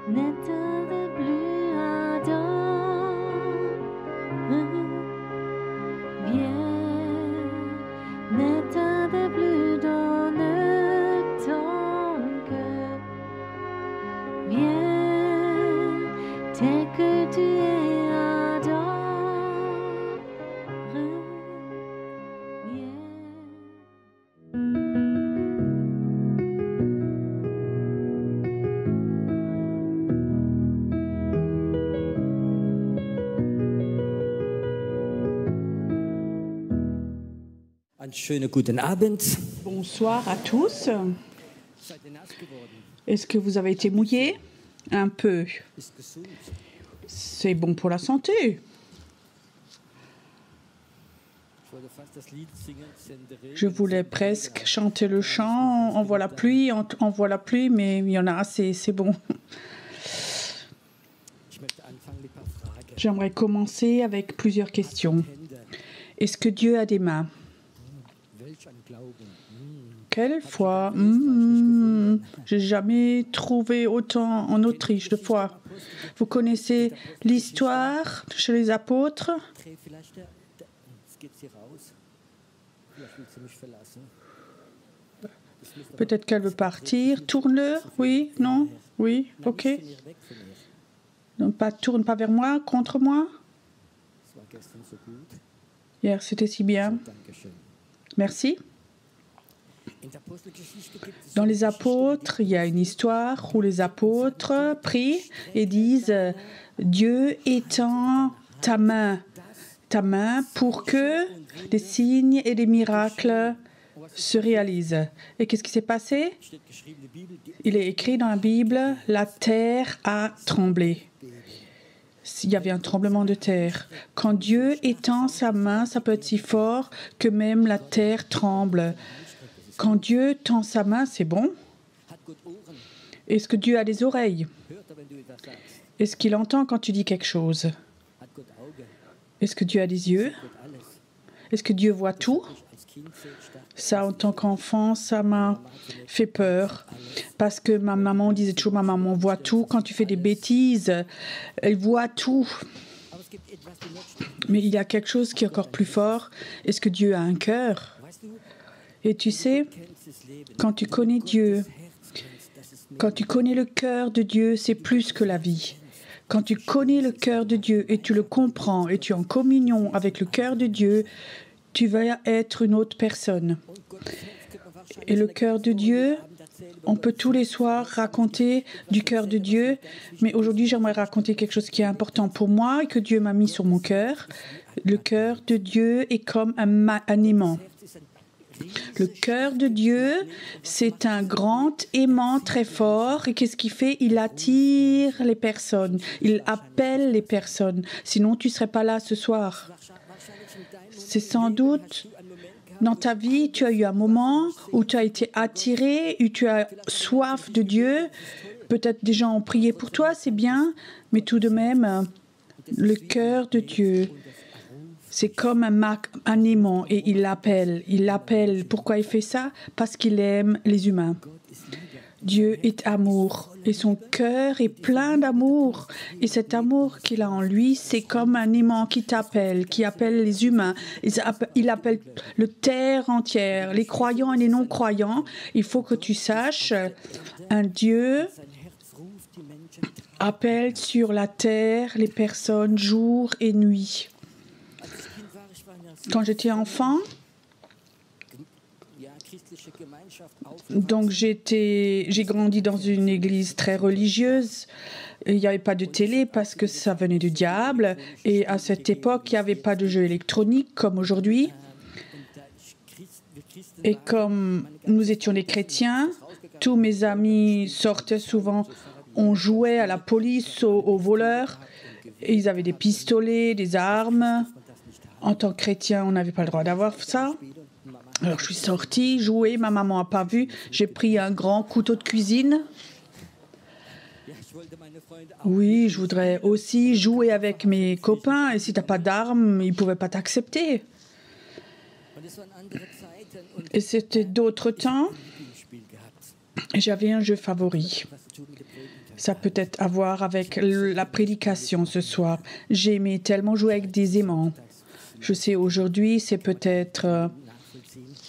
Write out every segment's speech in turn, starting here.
N'éteins plus ardent, viens, n'éteins plus dans ton cœur, viens, tel que tu es ardent, viens. Einen schönen guten Abend. Bonsoir à tous. Est-ce que vous avez été mouillés? Un peu. C'est bon pour la santé. Je voulais presque chanter le chant. On voit la pluie, mais il y en a assez, c'est bon. J'aimerais commencer avec plusieurs questions. Est-ce que Dieu a des mains? Quelle foi? J'ai jamais trouvé autant en Autriche de foi. Vous connaissez l'histoire chez les apôtres? Peut-être qu'elle veut partir. Tourne-le? Oui? Non? Oui? Ok. Non, tourne pas vers moi, contre moi. Hier, c'était si bien. Merci. Dans les apôtres, il y a une histoire où les apôtres prient et disent « Dieu étend ta main pour que des signes et des miracles se réalisent. » Et qu'est-ce qui s'est passé? Il est écrit dans la Bible « La terre a tremblé ». Il y avait un tremblement de terre. Quand Dieu étend sa main, ça peut être si fort que même la terre tremble. Quand Dieu tend sa main, c'est bon. Est-ce que Dieu a des oreilles? Est-ce qu'il entend quand tu dis quelque chose? Est-ce que Dieu a des yeux? Est-ce que Dieu voit tout? Ça, en tant qu'enfant, ça m'a fait peur. Parce que ma maman disait toujours, ma maman voit tout. Quand tu fais des bêtises, elle voit tout. Mais il y a quelque chose qui est encore plus fort. Est-ce que Dieu a un cœur? Et tu sais, quand tu connais Dieu, quand tu connais le cœur de Dieu, c'est plus que la vie. Quand tu connais le cœur de Dieu et tu le comprends et tu es en communion avec le cœur de Dieu, tu vas être une autre personne. Et le cœur de Dieu, on peut tous les soirs raconter du cœur de Dieu, mais aujourd'hui j'aimerais raconter quelque chose qui est important pour moi et que Dieu m'a mis sur mon cœur. Le cœur de Dieu est comme un aimant. Le cœur de Dieu, c'est un grand aimant très fort. Et qu'est-ce qu'il fait? Il attire les personnes. Il appelle les personnes. Sinon, tu ne serais pas là ce soir. C'est sans doute, dans ta vie, tu as eu un moment où tu as été attiré, où tu as soif de Dieu. Peut-être des gens ont prié pour toi, c'est bien. Mais tout de même, le cœur de Dieu, c'est comme un aimant et il l'appelle. Il l'appelle. Pourquoi il fait ça? Parce qu'il aime les humains. Dieu est amour et son cœur est plein d'amour. Et cet amour qu'il a en lui, c'est comme un aimant qui t'appelle, qui appelle les humains. Il appelle le terre entière, les croyants et les non-croyants. Il faut que tu saches, un Dieu appelle sur la terre les personnes jour et nuit. Quand j'étais enfant, donc j'ai grandi dans une église très religieuse. Il n'y avait pas de télé parce que ça venait du diable. Et à cette époque, il n'y avait pas de jeux électroniques comme aujourd'hui. Et comme nous étions des chrétiens, tous mes amis sortaient souvent, on jouait à la police, aux voleurs. Et ils avaient des pistolets, des armes. En tant que chrétien, on n'avait pas le droit d'avoir ça. Alors je suis sortie, jouer, ma maman n'a pas vu. J'ai pris un grand couteau de cuisine. Oui, je voudrais aussi jouer avec mes copains. Et si tu n'as pas d'armes, ils ne pouvaient pas t'accepter. Et c'était d'autres temps. J'avais un jeu favori. Ça peut être à voir avec la prédication ce soir. J'aimais tellement jouer avec des aimants. Je sais, aujourd'hui, c'est peut-être...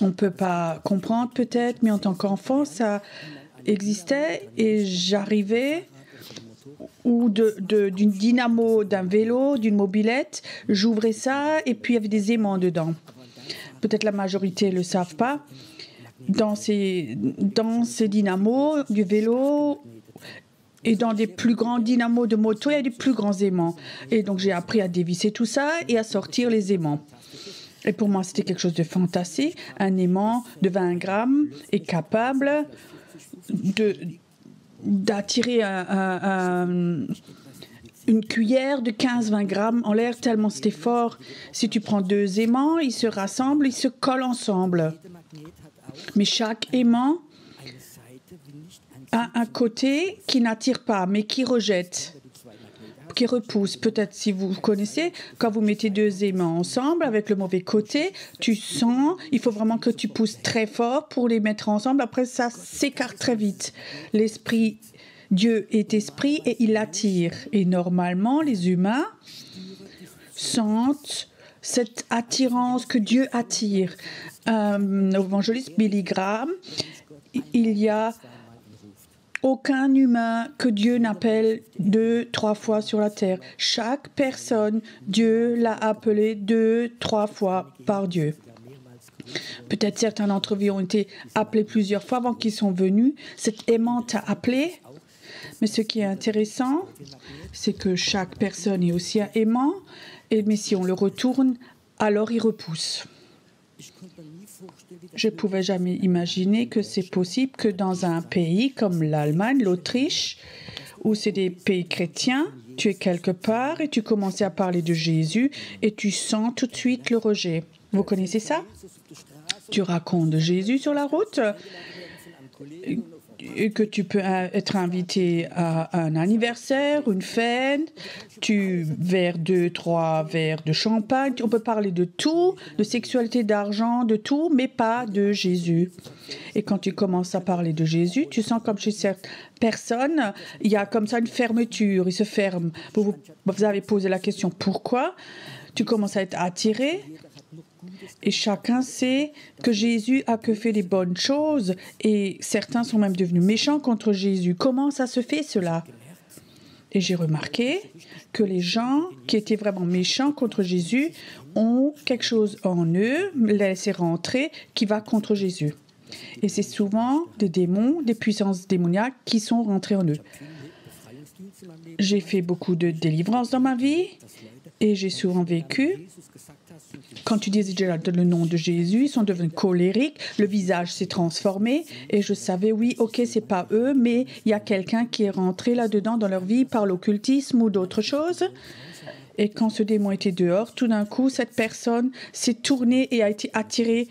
on ne peut pas comprendre peut-être, mais en tant qu'enfant, ça existait et j'arrivais ou d'une dynamo, d'un vélo, d'une mobilette, j'ouvrais ça et puis il y avait des aimants dedans. Peut-être la majorité ne le savent pas. Dans ces dynamos du vélo et dans des plus grands dynamos de moto, il y a des plus grands aimants. Et donc j'ai appris à dévisser tout ça et à sortir les aimants. Et pour moi, c'était quelque chose de fantastique. Un aimant de 20 grammes est capable d'attirer une cuillère de 15-20 grammes en l'air tellement c'était fort. Si tu prends 2 aimants, ils se rassemblent, ils se collent ensemble. Mais chaque aimant a un côté qui n'attire pas, mais qui rejette, qui repousse. Peut-être si vous connaissez, quand vous mettez 2 aimants ensemble avec le mauvais côté, tu sens, il faut vraiment que tu pousses très fort pour les mettre ensemble. Après, ça s'écarte très vite. L'esprit, Dieu est esprit et il attire. Et normalement, les humains sentent cette attirance que Dieu attire. L'évangéliste Billy Graham, il y a aucun humain que Dieu n'appelle 2-3 fois sur la terre. Chaque personne, Dieu l'a appelé 2-3 fois par Dieu. Peut-être certains d'entre vous ont été appelés plusieurs fois avant qu'ils sont venus. Cet aimant t'a appelé. Mais ce qui est intéressant, c'est que chaque personne est aussi un aimant. Mais si on le retourne, alors il repousse. Je ne pouvais jamais imaginer que c'est possible que dans un pays comme l'Allemagne, l'Autriche, où c'est des pays chrétiens, tu es quelque part et tu commences à parler de Jésus et tu sens tout de suite le rejet. Vous connaissez ça? Tu racontes de Jésus sur la route et que tu peux être invité à un anniversaire, une fête, tu verres 2-3 verres de champagne, on peut parler de tout, de sexualité, d'argent, de tout, mais pas de Jésus. Et quand tu commences à parler de Jésus, tu sens comme chez certaines personnes, il y a comme ça une fermeture, il se ferme. Vous avez posé la question pourquoi? Tu commences à être attiré. Et chacun sait que Jésus a que fait des bonnes choses et certains sont même devenus méchants contre Jésus. Comment ça se fait cela? Et j'ai remarqué que les gens qui étaient vraiment méchants contre Jésus ont quelque chose en eux, laissé rentrer, qui va contre Jésus. Et c'est souvent des démons, des puissances démoniaques qui sont rentrées en eux. J'ai fait beaucoup de délivrances dans ma vie et j'ai souvent vécu. Quand tu disais le nom de Jésus, ils sont devenus colériques, le visage s'est transformé et je savais, oui, ok, c'est pas eux, mais il y a quelqu'un qui est rentré là-dedans dans leur vie par l'occultisme ou d'autres choses. Et quand ce démon était dehors, tout d'un coup, cette personne s'est tournée et a été attirée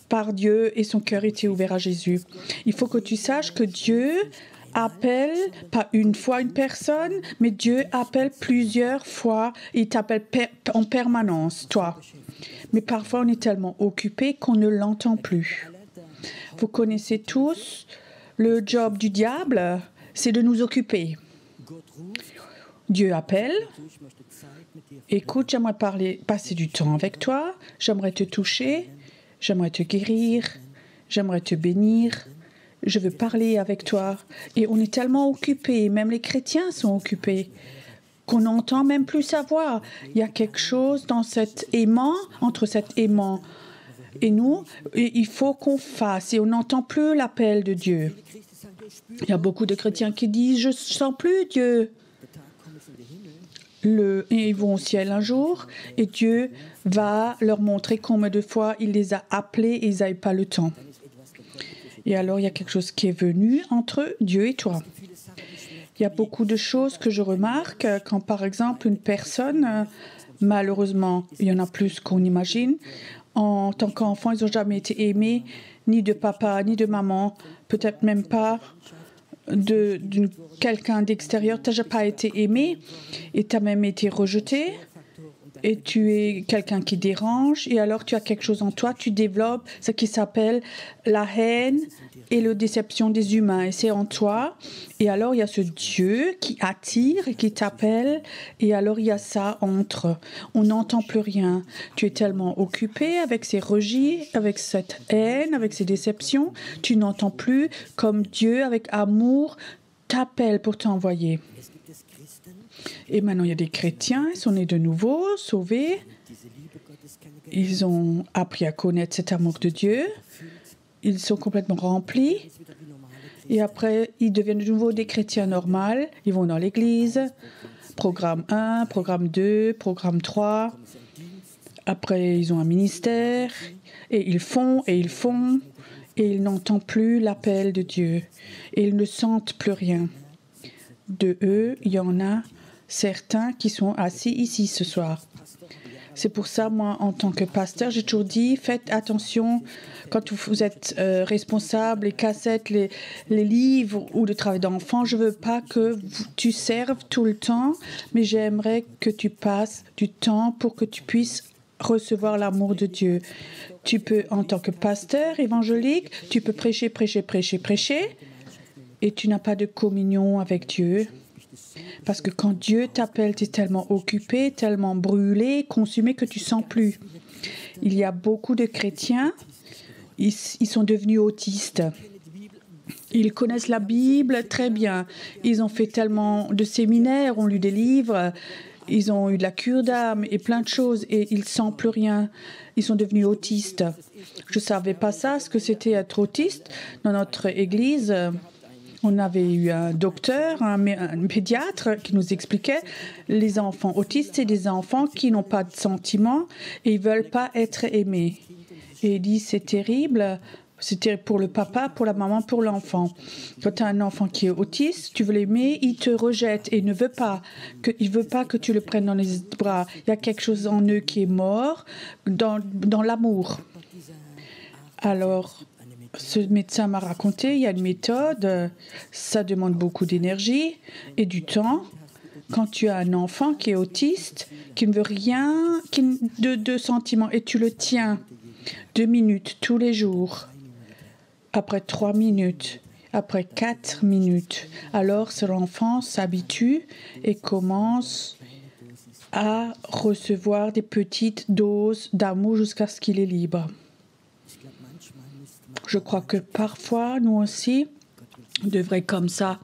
par Dieu et son cœur était ouvert à Jésus. Il faut que tu saches que Dieu appelle pas une fois une personne, mais Dieu appelle plusieurs fois. Il t'appelle en permanence, toi. Mais parfois, on est tellement occupé qu'on ne l'entend plus. Vous connaissez tous le job du diable, c'est de nous occuper. Dieu appelle. Écoute, j'aimerais passer du temps avec toi. J'aimerais te toucher. J'aimerais te guérir. J'aimerais te bénir. Je veux parler avec toi. Et on est tellement occupés, même les chrétiens sont occupés, qu'on n'entend même plus sa voix. Il y a quelque chose dans cet aimant, entre cet aimant et nous, et il faut qu'on fasse. Et on n'entend plus l'appel de Dieu. Il y a beaucoup de chrétiens qui disent « Je ne sens plus Dieu ». Et ils vont au ciel un jour et Dieu va leur montrer combien de fois il les a appelés et ils n'avaient pas le temps. Et alors, il y a quelque chose qui est venu entre Dieu et toi. Il y a beaucoup de choses que je remarque quand, par exemple, une personne, malheureusement, il y en a plus qu'on imagine, en tant qu'enfant, ils n'ont jamais été aimés, ni de papa, ni de maman, peut-être même pas de quelqu'un d'extérieur. Tu n'as pas été aimé et tu as même été rejeté. et tu es quelqu'un qui dérange, et alors tu as quelque chose en toi, tu développes ce qui s'appelle la haine et la déception des humains, et c'est en toi. Et alors il y a ce Dieu qui attire et qui t'appelle, et alors il y a ça entre. On n'entend plus rien. Tu es tellement occupé avec ces registres, avec cette haine, avec ces déceptions, tu n'entends plus comme Dieu, avec amour, t'appelle pour t'envoyer. Et maintenant, il y a des chrétiens, ils sont nés de nouveau, sauvés. Ils ont appris à connaître cet amour de Dieu. Ils sont complètement remplis. Et après, ils deviennent de nouveau des chrétiens normaux. Ils vont dans l'église. Programme 1, programme 2, programme 3. Après, ils ont un ministère. Et ils font, et ils font. Et ils n'entendent plus l'appel de Dieu. Et ils ne sentent plus rien. De eux, il y en a certains qui sont assis ici ce soir. C'est pour ça, moi, en tant que pasteur, j'ai toujours dit, faites attention quand vous êtes responsable, les cassettes, les livres ou le travail d'enfant. Je ne veux pas que tu serves tout le temps, mais j'aimerais que tu passes du temps pour que tu puisses recevoir l'amour de Dieu. Tu peux, en tant que pasteur évangélique, tu peux prêcher, et tu n'as pas de communion avec Dieu. Parce que quand Dieu t'appelle, tu es tellement occupé, tellement brûlé, consumé que tu ne sens plus. Il y a beaucoup de chrétiens, ils sont devenus autistes. Ils connaissent la Bible très bien. Ils ont fait tellement de séminaires, ont lu des livres, ils ont eu de la cure d'âme et plein de choses et ils ne sentent plus rien. Ils sont devenus autistes. Je ne savais pas ça, ce que c'était être autiste. Dans notre église, on avait eu un docteur, un pédiatre qui nous expliquait les enfants autistes, c'est des enfants qui n'ont pas de sentiments et ils ne veulent pas être aimés. Et il dit, c'est terrible, c'était pour le papa, pour la maman, pour l'enfant. Quand tu as un enfant qui est autiste, tu veux l'aimer, il te rejette et il ne veut pas que tu le prennes dans les bras. Il y a quelque chose en eux qui est mort dans l'amour. Alors, ce médecin m'a raconté, il y a une méthode, ça demande beaucoup d'énergie et du temps. Quand tu as un enfant qui est autiste, qui ne veut rien de sentiments, et tu le tiens 2 minutes tous les jours, après 3 minutes, après 4 minutes, alors cet enfant s'habitue et commence à recevoir des petites doses d'amour jusqu'à ce qu'il est libre. Je crois que parfois, nous aussi, on devrait comme ça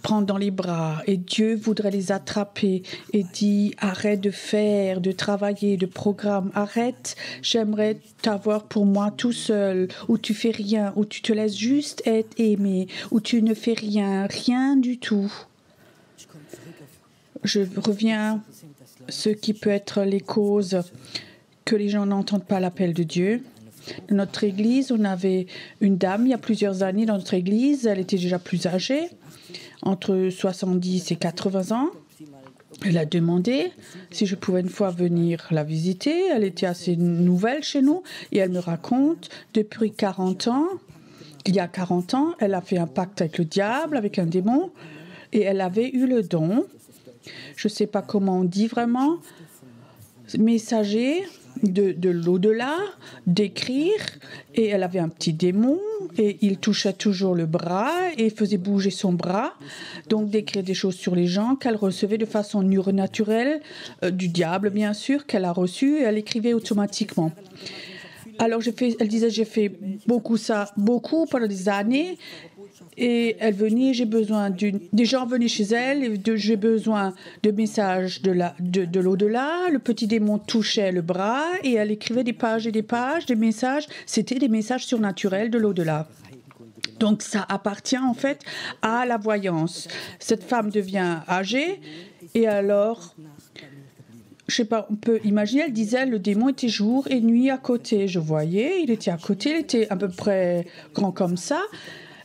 prendre dans les bras et Dieu voudrait les attraper et dit arrête de faire, de travailler, de programme, arrête, j'aimerais t'avoir pour moi tout seul, où tu fais rien, où tu te laisses juste être aimé, où tu ne fais rien, rien du tout. Je reviens à ce qui peut être les causes que les gens n'entendent pas l'appel de Dieu. Dans notre église, on avait une dame il y a plusieurs années dans notre église. Elle était déjà plus âgée, entre 70 et 80 ans. Elle a demandé si je pouvais une fois venir la visiter. Elle était assez nouvelle chez nous et elle me raconte depuis 40 ans, il y a 40 ans, elle a fait un pacte avec le diable, avec un démon et elle avait eu le don, je ne sais pas comment on dit vraiment, messager de l'au-delà, d'écrire, et elle avait un petit démon, et il touchait toujours le bras, et faisait bouger son bras, donc d'écrire des choses sur les gens qu'elle recevait de façon naturelle, du diable bien sûr, qu'elle a reçu, et elle écrivait automatiquement. Alors elle disait, j'ai fait beaucoup pendant des années, et elle venait, j'ai besoin des gens venaient chez elle, et j'ai besoin de messages de l'au-delà. Le petit démon touchait le bras et elle écrivait des pages et des pages, des messages. C'était des messages surnaturels de l'au-delà. Donc ça appartient en fait à la voyance. Cette femme devient âgée et alors, je sais pas, on peut imaginer, elle disait le démon était jour et nuit à côté. Je voyais, il était à côté, il était à peu près grand comme ça.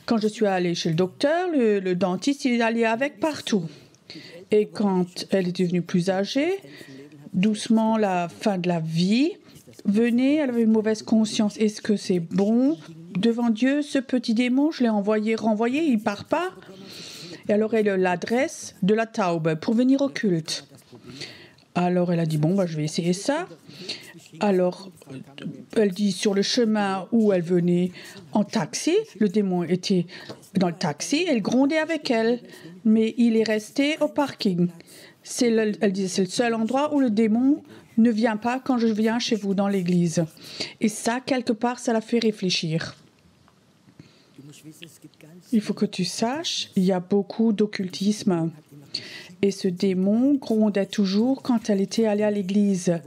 Quand je suis allée chez le docteur, le dentiste, il est allé avec partout. Et quand elle est devenue plus âgée, doucement, la fin de la vie venait, elle avait une mauvaise conscience. Est-ce que c'est bon devant Dieu, ce petit démon? Je l'ai renvoyé, il ne part pas. Et alors, elle a l'adresse de la Taube pour venir au culte. Alors elle a dit, bon, bah, je vais essayer ça. Alors, elle dit, sur le chemin où elle venait en taxi, le démon était dans le taxi, elle grondait avec elle, mais il est resté au parking. Elle dit, c'est le seul endroit où le démon ne vient pas quand je viens chez vous dans l'église. Et ça, quelque part, ça l'a fait réfléchir. Il faut que tu saches, il y a beaucoup d'occultisme. Et ce démon grondait toujours quand elle était allée à l'église.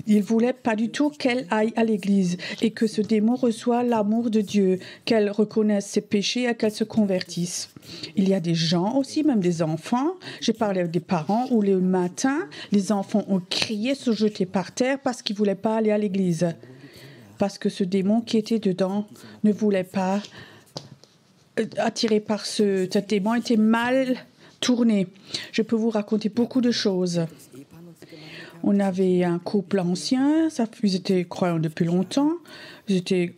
Il ne voulait pas du tout qu'elle aille à l'église et que ce démon reçoive l'amour de Dieu, qu'elle reconnaisse ses péchés et qu'elle se convertisse. Il y a des gens aussi, même des enfants. J'ai parlé avec des parents où le matin, les enfants ont crié, se jeté par terre parce qu'ils ne voulaient pas aller à l'église. Parce que ce démon qui était dedans ne voulait pas, attiré par cet démon, était mal tourné. Je peux vous raconter beaucoup de choses. On avait un couple ancien, ils étaient croyants depuis longtemps, ils étaient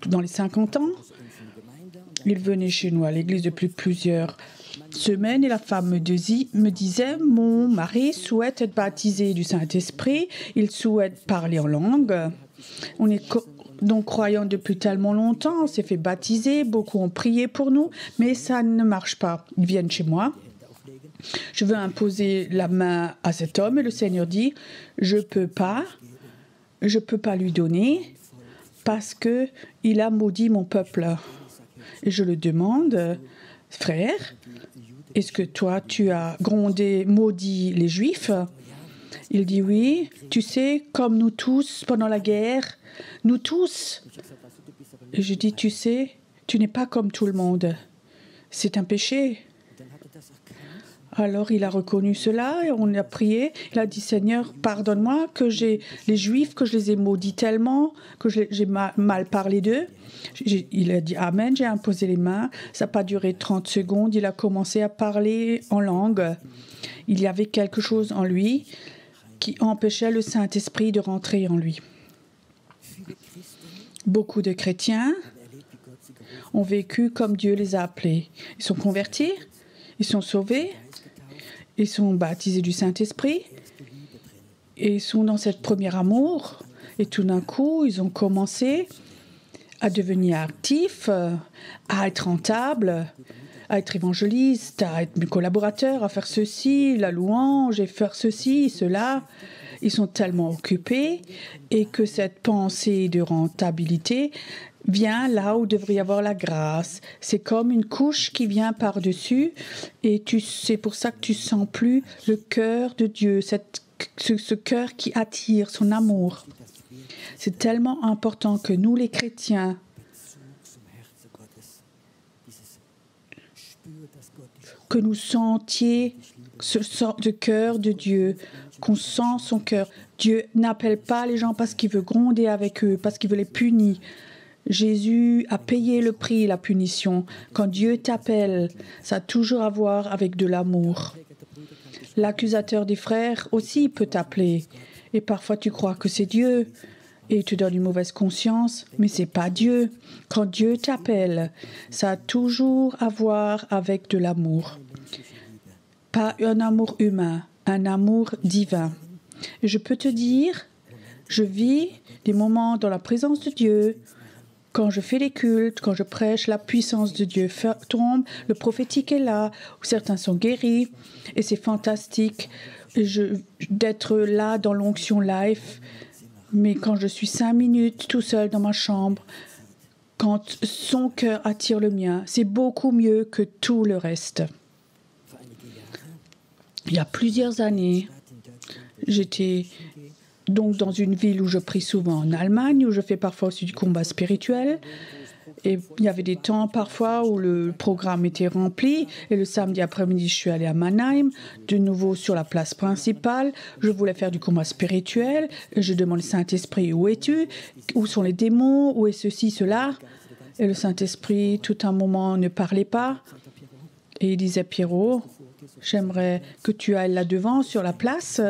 dans les 50 ans. Ils venaient chez nous à l'église depuis plusieurs semaines et la femme me disait, mon mari souhaite être baptisé du Saint-Esprit, il souhaite parler en langue. On est donc croyants depuis tellement longtemps, on s'est fait baptiser, beaucoup ont prié pour nous, mais ça ne marche pas. Ils viennent chez moi. Je veux imposer la main à cet homme et le Seigneur dit, je peux pas lui donner parce que il a maudit mon peuple. Et je le demande, frère, est-ce que toi tu as maudit les Juifs? Il dit oui, tu sais, comme nous tous pendant la guerre, nous tous. Et je dis, tu sais, tu n'es pas comme tout le monde. C'est un péché. Alors il a reconnu cela et on a prié. Il a dit, Seigneur, pardonne-moi que les Juifs, que je les ai maudits tellement, que j'ai mal parlé d'eux. Il a dit Amen, j'ai imposé les mains. Ça n'a pas duré 30 secondes. Il a commencé à parler en langue. Il y avait quelque chose en lui qui empêchait le Saint-Esprit de rentrer en lui. Beaucoup de chrétiens ont vécu comme Dieu les a appelés. Ils sont convertis, ils sont sauvés, ils sont baptisés du Saint-Esprit et ils sont dans cette premier amour. Et tout d'un coup, ils ont commencé à devenir actifs, à être rentables, à être évangélistes, à être mes collaborateurs, à faire ceci, la louange, et faire ceci, cela. Ils sont tellement occupés et que cette pensée de rentabilité vient là où devrait y avoir la grâce. C'est comme une couche qui vient par-dessus et c'est pour ça que tu sens plus le cœur de Dieu, ce cœur qui attire son amour. C'est tellement important que nous, les chrétiens, que nous sentions ce sort de cœur de Dieu, qu'on sent son cœur. Dieu n'appelle pas les gens parce qu'il veut gronder avec eux, parce qu'il veut les punir. Jésus a payé le prix, la punition. Quand Dieu t'appelle, ça a toujours à voir avec de l'amour. L'accusateur des frères aussi peut t'appeler. Et parfois tu crois que c'est Dieu et il te donne une mauvaise conscience, mais c'est pas Dieu. Quand Dieu t'appelle, ça a toujours à voir avec de l'amour. Pas un amour humain, un amour divin. Et je peux te dire, je vis des moments dans la présence de Dieu. Quand je fais les cultes, quand je prêche, la puissance de Dieu tombe, le prophétique est là, où certains sont guéris, et c'est fantastique d'être là dans l'onction life. Mais quand je suis 5 minutes tout seul dans ma chambre, quand son cœur attire le mien, c'est beaucoup mieux que tout le reste. Il y a plusieurs années, j'étais donc dans une ville où je prie souvent en Allemagne, où je fais parfois aussi du combat spirituel. Et il y avait des temps parfois où le programme était rempli. Et le samedi après-midi, je suis allée à Mannheim, de nouveau sur la place principale. Je voulais faire du combat spirituel. Et je demande au Saint-Esprit, où es-tu? Où sont les démons? Où est ceci, cela? Et le Saint-Esprit, tout un moment, ne parlait pas. Et il disait, Pierrot, j'aimerais que tu ailles là-devant, sur la place.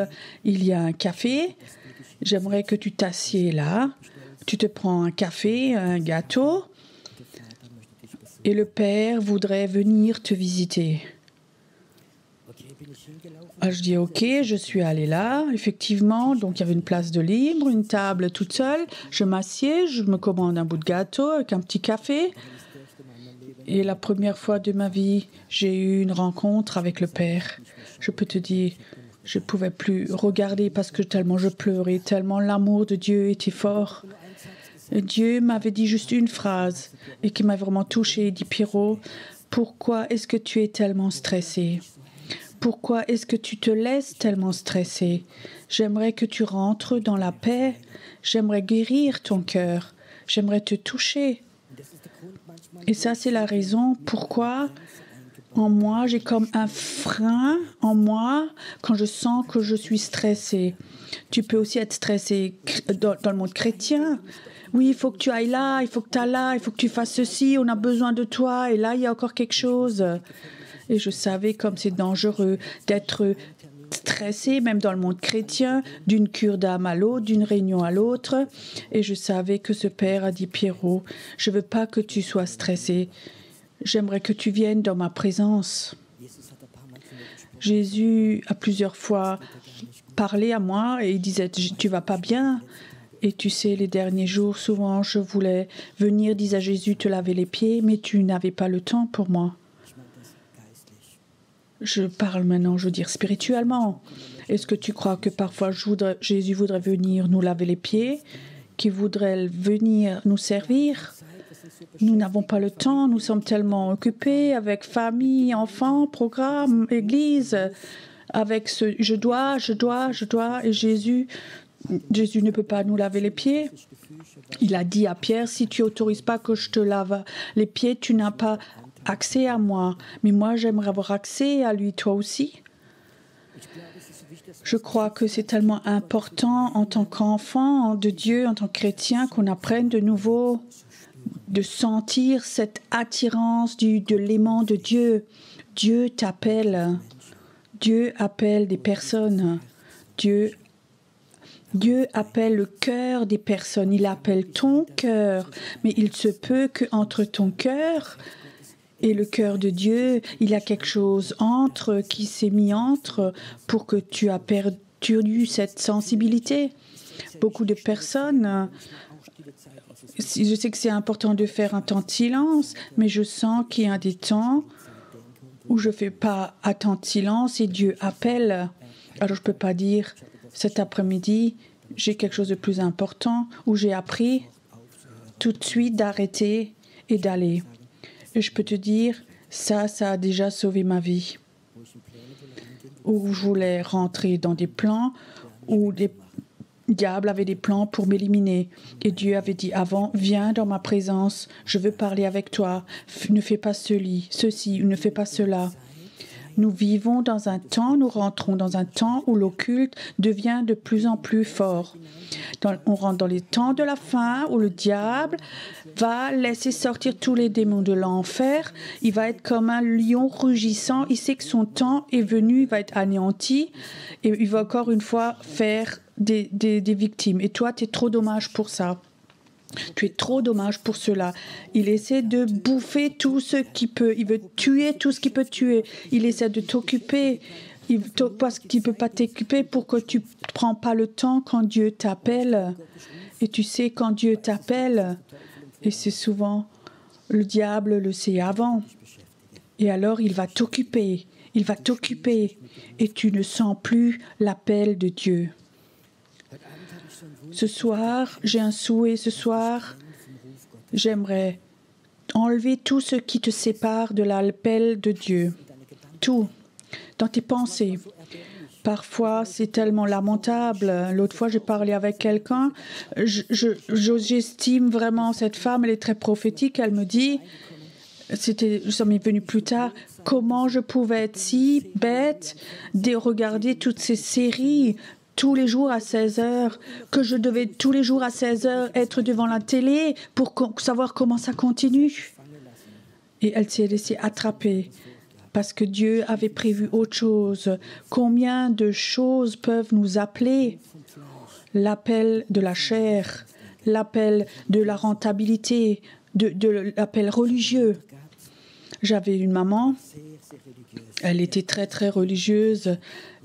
Il y a un café. J'aimerais que tu t'assieds là. Tu te prends un café, un gâteau. Et le Père voudrait venir te visiter. Alors, je dis ok, je suis allée là, effectivement, donc il y avait une place de libre, une table toute seule, je m'assieds, je me commande un bout de gâteau avec un petit café. Et la première fois de ma vie, j'ai eu une rencontre avec le Père. Je peux te dire, je ne pouvais plus regarder parce que tellement je pleurais, tellement l'amour de Dieu était fort. Et Dieu m'avait dit juste une phrase et qui m'a vraiment touchée. Il dit, Pierrot, pourquoi est-ce que tu es tellement stressé ? Pourquoi est-ce que tu te laisses tellement stresser ? J'aimerais que tu rentres dans la paix. J'aimerais guérir ton cœur. J'aimerais te toucher. Et ça, c'est la raison pourquoi en moi, j'ai comme un frein en moi quand je sens que je suis stressée. Tu peux aussi être stressé dans le monde chrétien. Oui, il faut que tu ailles là, il faut que tu ailles là, il faut que tu fasses ceci, on a besoin de toi. Et là, il y a encore quelque chose. Et je savais comme c'est dangereux d'être stressé, même dans le monde chrétien, d'une cure d'âme à l'autre, d'une réunion à l'autre. Et je savais que ce père a dit, Pierrot, je ne veux pas que tu sois stressé. J'aimerais que tu viennes dans ma présence. Jésus a plusieurs fois parlé à moi et il disait, tu vas pas bien. Et tu sais, les derniers jours, souvent, je voulais venir, dire à Jésus, te laver les pieds, mais tu n'avais pas le temps pour moi. Je parle maintenant, je veux dire, spirituellement. Est-ce que tu crois que parfois Jésus voudrait venir nous laver les pieds, qu'il voudrait venir nous servir ? Nous n'avons pas le temps, nous sommes tellement occupés avec famille, enfants, programme, église, avec ce je dois, et Jésus ne peut pas nous laver les pieds. Il a dit à Pierre, si tu n'autorises pas que je te lave les pieds, tu n'as pas accès à moi. Mais moi, j'aimerais avoir accès à lui, toi aussi. Je crois que c'est tellement important en tant qu'enfant de Dieu, en tant que chrétien, qu'on apprenne de nouveau de sentir cette attirance de l'aimant de Dieu. Dieu t'appelle. Dieu appelle des personnes. Dieu appelle le cœur des personnes. Il appelle ton cœur. Mais il se peut qu'entre ton cœur et le cœur de Dieu, il y a quelque chose qui s'est mis entre pour que tu aies perdu cette sensibilité. Beaucoup de personnes... Je sais que c'est important de faire un temps de silence, mais je sens qu'il y a des temps où je ne fais pas un temps de silence et Dieu appelle. Alors je ne peux pas dire, cet après-midi, j'ai quelque chose de plus important, où j'ai appris tout de suite d'arrêter et d'aller. Et je peux te dire, ça a déjà sauvé ma vie. Où je voulais rentrer dans des plans, où le diable avait des plans pour m'éliminer. Et Dieu avait dit avant, viens dans ma présence, je veux parler avec toi. Ne fais pas ceci, ne fais pas cela. Nous vivons dans un temps, nous rentrons dans un temps où l'occulte devient de plus en plus fort. On rentre dans les temps de la fin où le diable va laisser sortir tous les démons de l'enfer. Il va être comme un lion rugissant. Il sait que son temps est venu, il va être anéanti et il va encore une fois faire des victimes. Et toi, tu es trop dommage pour ça. Tu es trop dommage pour cela. Il essaie de bouffer tout ce qu'il peut. Il veut tuer tout ce qu'il peut tuer. Il essaie de t'occuper. Parce qu'il ne peut pas t'occuper pour que tu ne prends pas le temps quand Dieu t'appelle. Et tu sais, quand Dieu t'appelle, et c'est souvent, le diable le sait avant. Et alors, il va t'occuper. Il va t'occuper. Et tu ne sens plus l'appel de Dieu. Ce soir, j'ai un souhait. Ce soir, j'aimerais enlever tout ce qui te sépare de l'appel de Dieu. Tout. Dans tes pensées. Parfois, c'est tellement lamentable. L'autre fois, j'ai parlé avec quelqu'un. J'estime vraiment cette femme. Elle est très prophétique. Elle me dit, ça m'est venu plus tard, comment je pouvais être si bête de regarder toutes ces séries tous les jours à 16h, que je devais tous les jours à 16h être devant la télé pour savoir comment ça continue. Et elle s'est laissée attraper parce que Dieu avait prévu autre chose. Combien de choses peuvent nous appeler? L'appel de la chair, l'appel de la rentabilité, de l'appel religieux. J'avais une maman, elle était très très religieuse,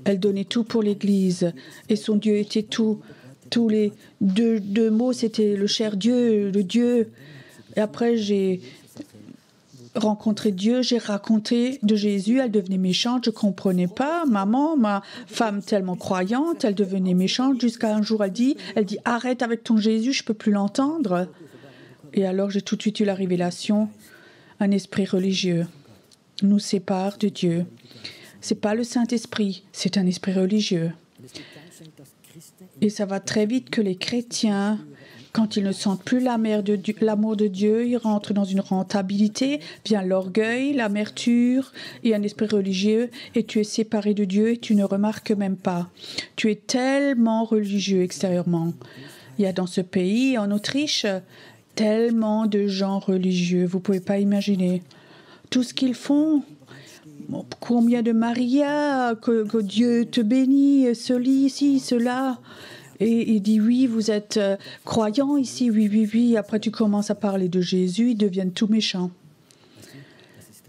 elle donnait tout pour l'Église et son Dieu était tout. Tous les deux mots, c'était le cher Dieu, le Dieu. Et après, j'ai rencontré Dieu, j'ai raconté de Jésus, elle devenait méchante, je ne comprenais pas. Maman, ma femme tellement croyante, elle devenait méchante jusqu'à un jour, elle dit arrête avec ton Jésus, je ne peux plus l'entendre. Et alors, j'ai tout de suite eu la révélation, un esprit religieux nous sépare de Dieu. Ce n'est pas le Saint-Esprit, c'est un esprit religieux. Et ça va très vite que les chrétiens, quand ils ne sentent plus l'amour de Dieu, ils rentrent dans une rentabilité, vient l'orgueil, l'amertume et un esprit religieux, et tu es séparé de Dieu et tu ne remarques même pas. Tu es tellement religieux extérieurement. Il y a dans ce pays, en Autriche, tellement de gens religieux, vous ne pouvez pas imaginer. Tout ce qu'ils font, combien de Maria, que Dieu te bénit, ceci, cela. Et il dit, oui, vous êtes croyant ici, oui. Après, tu commences à parler de Jésus, ils deviennent tout méchants.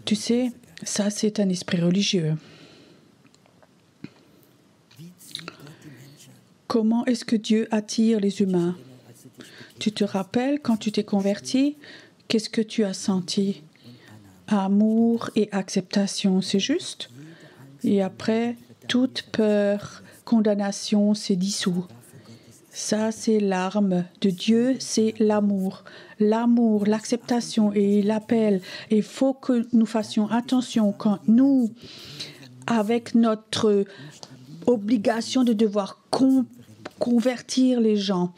Tu sais, ça, c'est un esprit religieux. Comment est-ce que Dieu attire les humains? Tu te rappelles, quand tu t'es converti, qu'est-ce que tu as senti? Amour et acceptation, c'est juste. Et après, toute peur, condamnation s'est dissout. Ça, c'est l'arme de Dieu, c'est l'amour. L'amour, l'acceptation et l'appel. Il faut que nous fassions attention quand nous, avec notre obligation de devoir convertir les gens,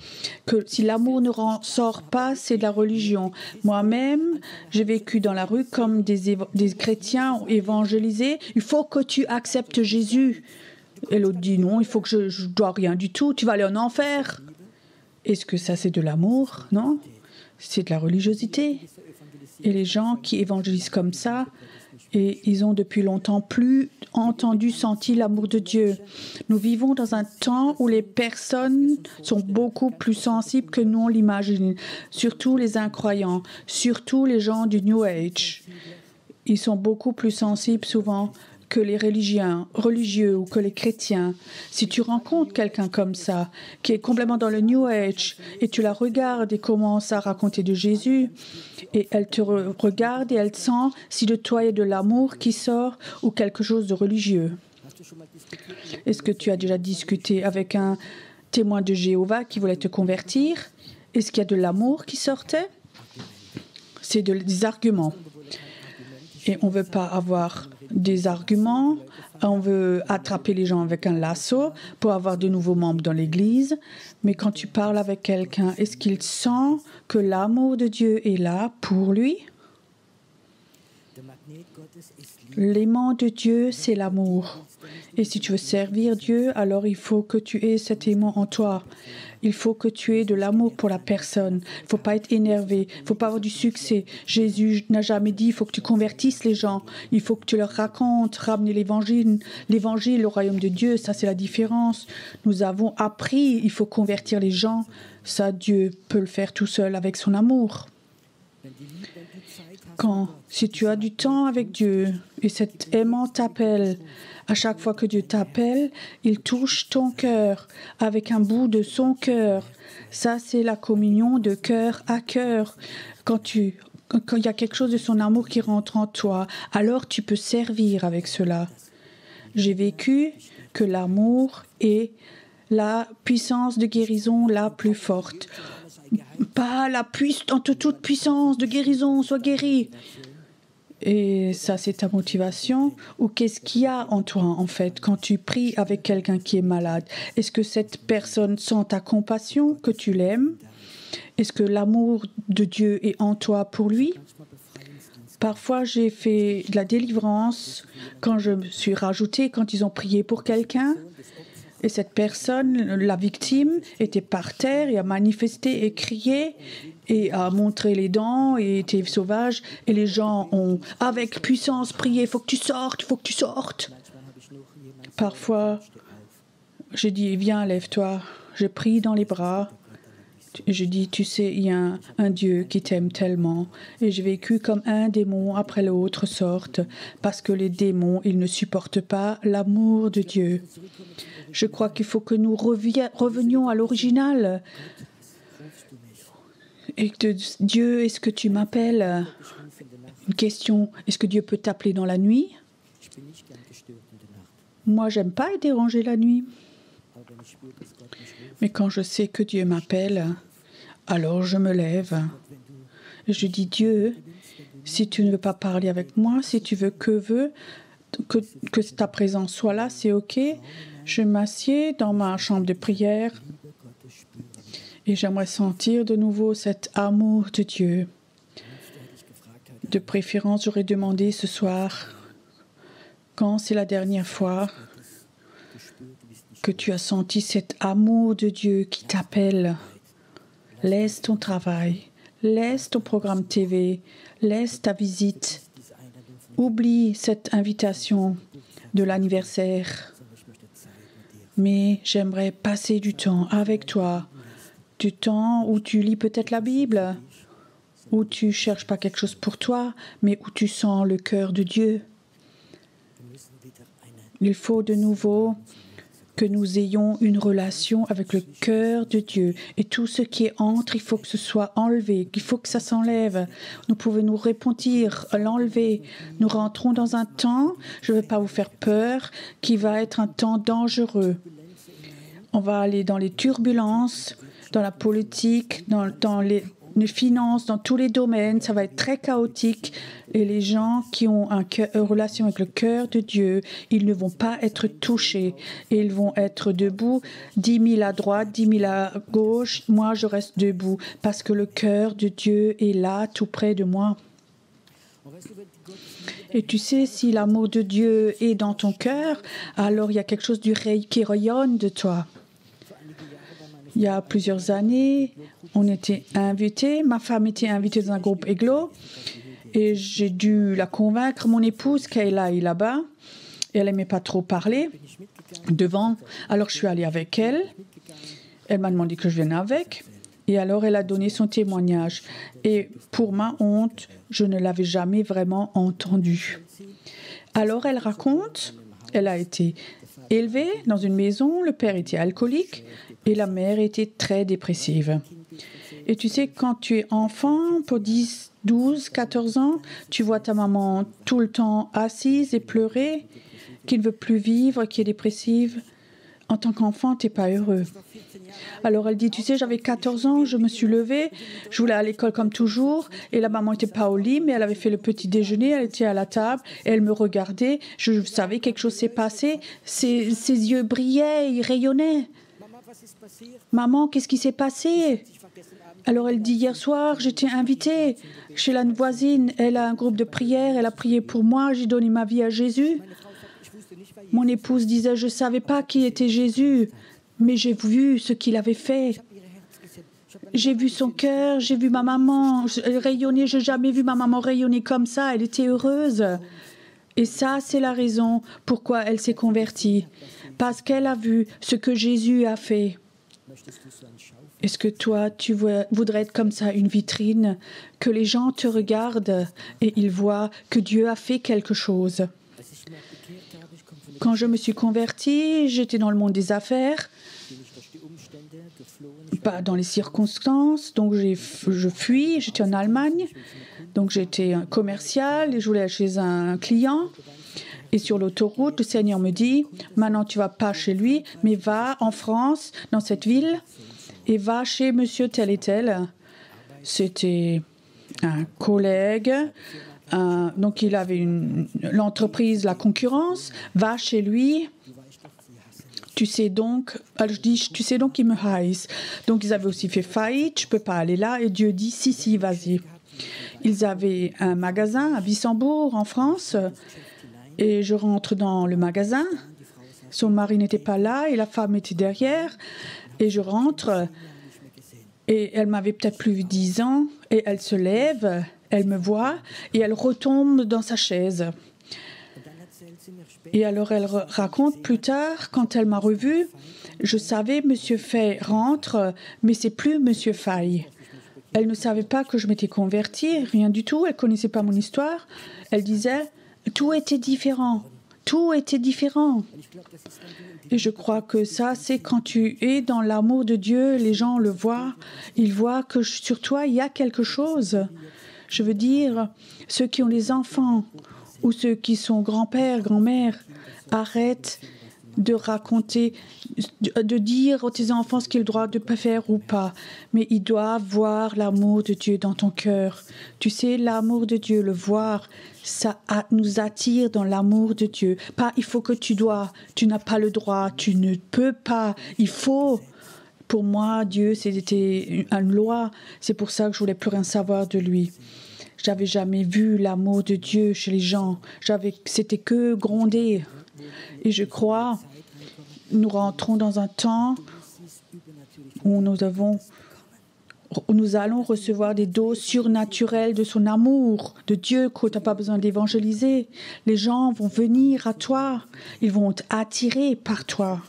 que si l'amour ne sort pas, c'est de la religion. Moi-même, j'ai vécu dans la rue comme des chrétiens évangélisés. Il faut que tu acceptes Jésus. Et l'autre dit non, il faut que je dois rien du tout, tu vas aller en enfer. Est-ce que ça c'est de l'amour? Non, c'est de la religiosité. Et les gens qui évangélisent comme ça, et ils ont depuis longtemps plus entendu, senti l'amour de Dieu. Nous vivons dans un temps où les personnes sont beaucoup plus sensibles que nous on l'imagine, surtout les incroyants, surtout les gens du New Age. Ils sont beaucoup plus sensibles souvent que les religieux ou que les chrétiens. Si tu rencontres quelqu'un comme ça, qui est complètement dans le New Age, et tu la regardes et commences à raconter de Jésus, et elle te regarde et elle sent si de toi il y a de l'amour qui sort ou quelque chose de religieux. Est-ce que tu as déjà discuté avec un témoin de Jéhovah qui voulait te convertir? Est-ce qu'il y a de l'amour qui sortait? C'est des arguments. Et on ne veut pas avoir des arguments, on veut attraper les gens avec un lasso pour avoir de nouveaux membres dans l'Église. Mais quand tu parles avec quelqu'un, est-ce qu'il sent que l'amour de Dieu est là pour lui? L'aimant de Dieu, c'est l'amour. Et si tu veux servir Dieu, alors il faut que tu aies cet aimant en toi. Il faut que tu aies de l'amour pour la personne. Il ne faut pas être énervé. Il ne faut pas avoir du succès. Jésus n'a jamais dit il faut que tu convertisses les gens. Il faut que tu leur racontes, ramener l'évangile, le royaume de Dieu. Ça, c'est la différence. Nous avons appris, il faut convertir les gens. Ça, Dieu peut le faire tout seul avec son amour. Si tu as du temps avec Dieu et cet aimant t'appelle, à chaque fois que Dieu t'appelle, il touche ton cœur avec un bout de son cœur. Ça, c'est la communion de cœur à cœur. Quand il y a quelque chose de son amour qui rentre en toi, alors tu peux servir avec cela. J'ai vécu que l'amour est la puissance de guérison la plus forte. Pas toute puissance de guérison, sois guéri. Et ça, c'est ta motivation? Ou qu'est-ce qu'il y a en toi, en fait, quand tu pries avec quelqu'un qui est malade? Est-ce que cette personne sent ta compassion, que tu l'aimes? Est-ce que l'amour de Dieu est en toi pour lui? Parfois, j'ai fait de la délivrance quand je me suis rajoutée, quand ils ont prié pour quelqu'un. Et cette personne, la victime, était par terre et a manifesté et crié et a montré les dents et était sauvage. Et les gens ont, avec puissance, prié, il faut que tu sortes, il faut que tu sortes. Parfois, j'ai dit, viens, lève-toi. J'ai pris dans les bras. Et je dis, tu sais, il y a un Dieu qui t'aime tellement. Et j'ai vécu comme un démon après l'autre sorte, parce que les démons, ils ne supportent pas l'amour de Dieu. Je crois qu'il faut que nous revenions à l'original. Et que Dieu, est-ce que tu m'appelles? Une question, est-ce que Dieu peut t'appeler dans la nuit? Moi, j'aime pas être dérangé la nuit. Mais quand je sais que Dieu m'appelle, alors je me lève. Et je dis, Dieu, si tu ne veux pas parler avec moi, si tu veux que ta présence soit là, c'est OK. Je m'assieds dans ma chambre de prière et j'aimerais sentir de nouveau cet amour de Dieu. De préférence, j'aurais demandé ce soir, quand c'est la dernière fois que tu as senti cet amour de Dieu qui t'appelle. Laisse ton travail, laisse ton programme TV, laisse ta visite. Oublie cette invitation de l'anniversaire. Mais j'aimerais passer du temps avec toi, du temps où tu lis peut-être la Bible, où tu ne cherches pas quelque chose pour toi, mais où tu sens le cœur de Dieu. Il faut de nouveau que nous ayons une relation avec le cœur de Dieu. Et tout ce qui entre, il faut que ce soit enlevé, il faut que ça s'enlève. Nous pouvons nous repentir, l'enlever. Nous rentrons dans un temps, je ne veux pas vous faire peur, qui va être un temps dangereux. On va aller dans les turbulences, dans la politique, dans les finances, dans tous les domaines. Ça va être très chaotique. Et les gens qui ont une relation avec le cœur de Dieu, ils ne vont pas être touchés. Et ils vont être debout, 10 000 à droite, 10 000 à gauche. Moi, je reste debout parce que le cœur de Dieu est là, tout près de moi. Et tu sais, si l'amour de Dieu est dans ton cœur, alors il y a quelque chose qui rayonne de toi. Il y a plusieurs années, on était invités, ma femme était invitée dans un groupe Églo et j'ai dû la convaincre. Mon épouse, Kayla, est là-bas et elle n'aimait pas trop parler devant. Alors je suis allée avec elle. Elle m'a demandé que je vienne avec et alors elle a donné son témoignage. Et pour ma honte, je ne l'avais jamais vraiment entendu. Alors elle raconte, elle a été élevée dans une maison, le père était alcoolique et la mère était très dépressive. Et tu sais, quand tu es enfant, pour 10, 12, 14 ans, tu vois ta maman tout le temps assise et pleurer, qui ne veut plus vivre, qui est dépressive. En tant qu'enfant, tu n'es pas heureux. Alors elle dit, tu sais, j'avais 14 ans, je me suis levée, je voulais aller à l'école comme toujours, et la maman n'était pas au lit, mais elle avait fait le petit déjeuner, elle était à la table, et elle me regardait, je savais quelque chose s'est passé, ses yeux brillaient, ils rayonnaient. Maman, qu'est-ce qui s'est passé? Alors elle dit, hier soir, j'étais invitée chez la voisine, elle a un groupe de prière, elle a prié pour moi, j'ai donné ma vie à Jésus. Mon épouse disait, je ne savais pas qui était Jésus, mais j'ai vu ce qu'il avait fait. J'ai vu son cœur, j'ai vu ma maman rayonner, je n'ai jamais vu ma maman rayonner comme ça, elle était heureuse. Et ça, c'est la raison pourquoi elle s'est convertie, parce qu'elle a vu ce que Jésus a fait. Est-ce que toi, tu voudrais être comme ça, une vitrine, que les gens te regardent et ils voient que Dieu a fait quelque chose? Quand je me suis convertie, j'étais dans le monde des affaires, pas dans les circonstances, donc je fuis, j'étais en Allemagne, donc j'étais un commercial et je voulais aller chez un client. Et sur l'autoroute, le Seigneur me dit, maintenant tu ne vas pas chez lui, mais va en France, dans cette ville, et va chez monsieur tel et tel. C'était un collègue, donc il avait l'entreprise, la concurrence, va chez lui. Tu sais donc, alors je dis, tu sais donc qu'ils me haïssent. Donc ils avaient aussi fait faillite, je ne peux pas aller là. Et Dieu dit, si, vas-y. Ils avaient un magasin à Wissembourg, en France. Et je rentre dans le magasin. Son mari n'était pas là et la femme était derrière. Et je rentre. Et elle m'avait peut-être plus 10 ans. Et elle se lève, elle me voit et elle retombe dans sa chaise. Et alors elle raconte plus tard, quand elle m'a revue, je savais Monsieur Fay rentre, mais c'est plus Monsieur Fay. Elle ne savait pas que je m'étais convertie, rien du tout, elle ne connaissait pas mon histoire. Elle disait, tout était différent, tout était différent. Et je crois que ça, c'est quand tu es dans l'amour de Dieu, les gens le voient, ils voient que sur toi, il y a quelque chose. Je veux dire, ceux qui ont des enfants ou ceux qui sont grands-pères, grand-mères, arrêtent de raconter, de dire à tes enfants ce qu'ils ont le droit de faire ou pas. Mais ils doivent voir l'amour de Dieu dans ton cœur. Tu sais, l'amour de Dieu, le voir, ça nous attire dans l'amour de Dieu. Pas il faut que tu dois, tu n'as pas le droit, tu ne peux pas, il faut. Pour moi, Dieu, c'était une loi. C'est pour ça que je voulais plus rien savoir de lui. J'avais jamais vu l'amour de Dieu chez les gens. C'était que gronder. Et je crois, nous rentrons dans un temps où nous allons recevoir des doses surnaturelles de son amour, de Dieu, que tu n'as pas besoin d'évangéliser. Les gens vont venir à toi, ils vont être attirés par toi.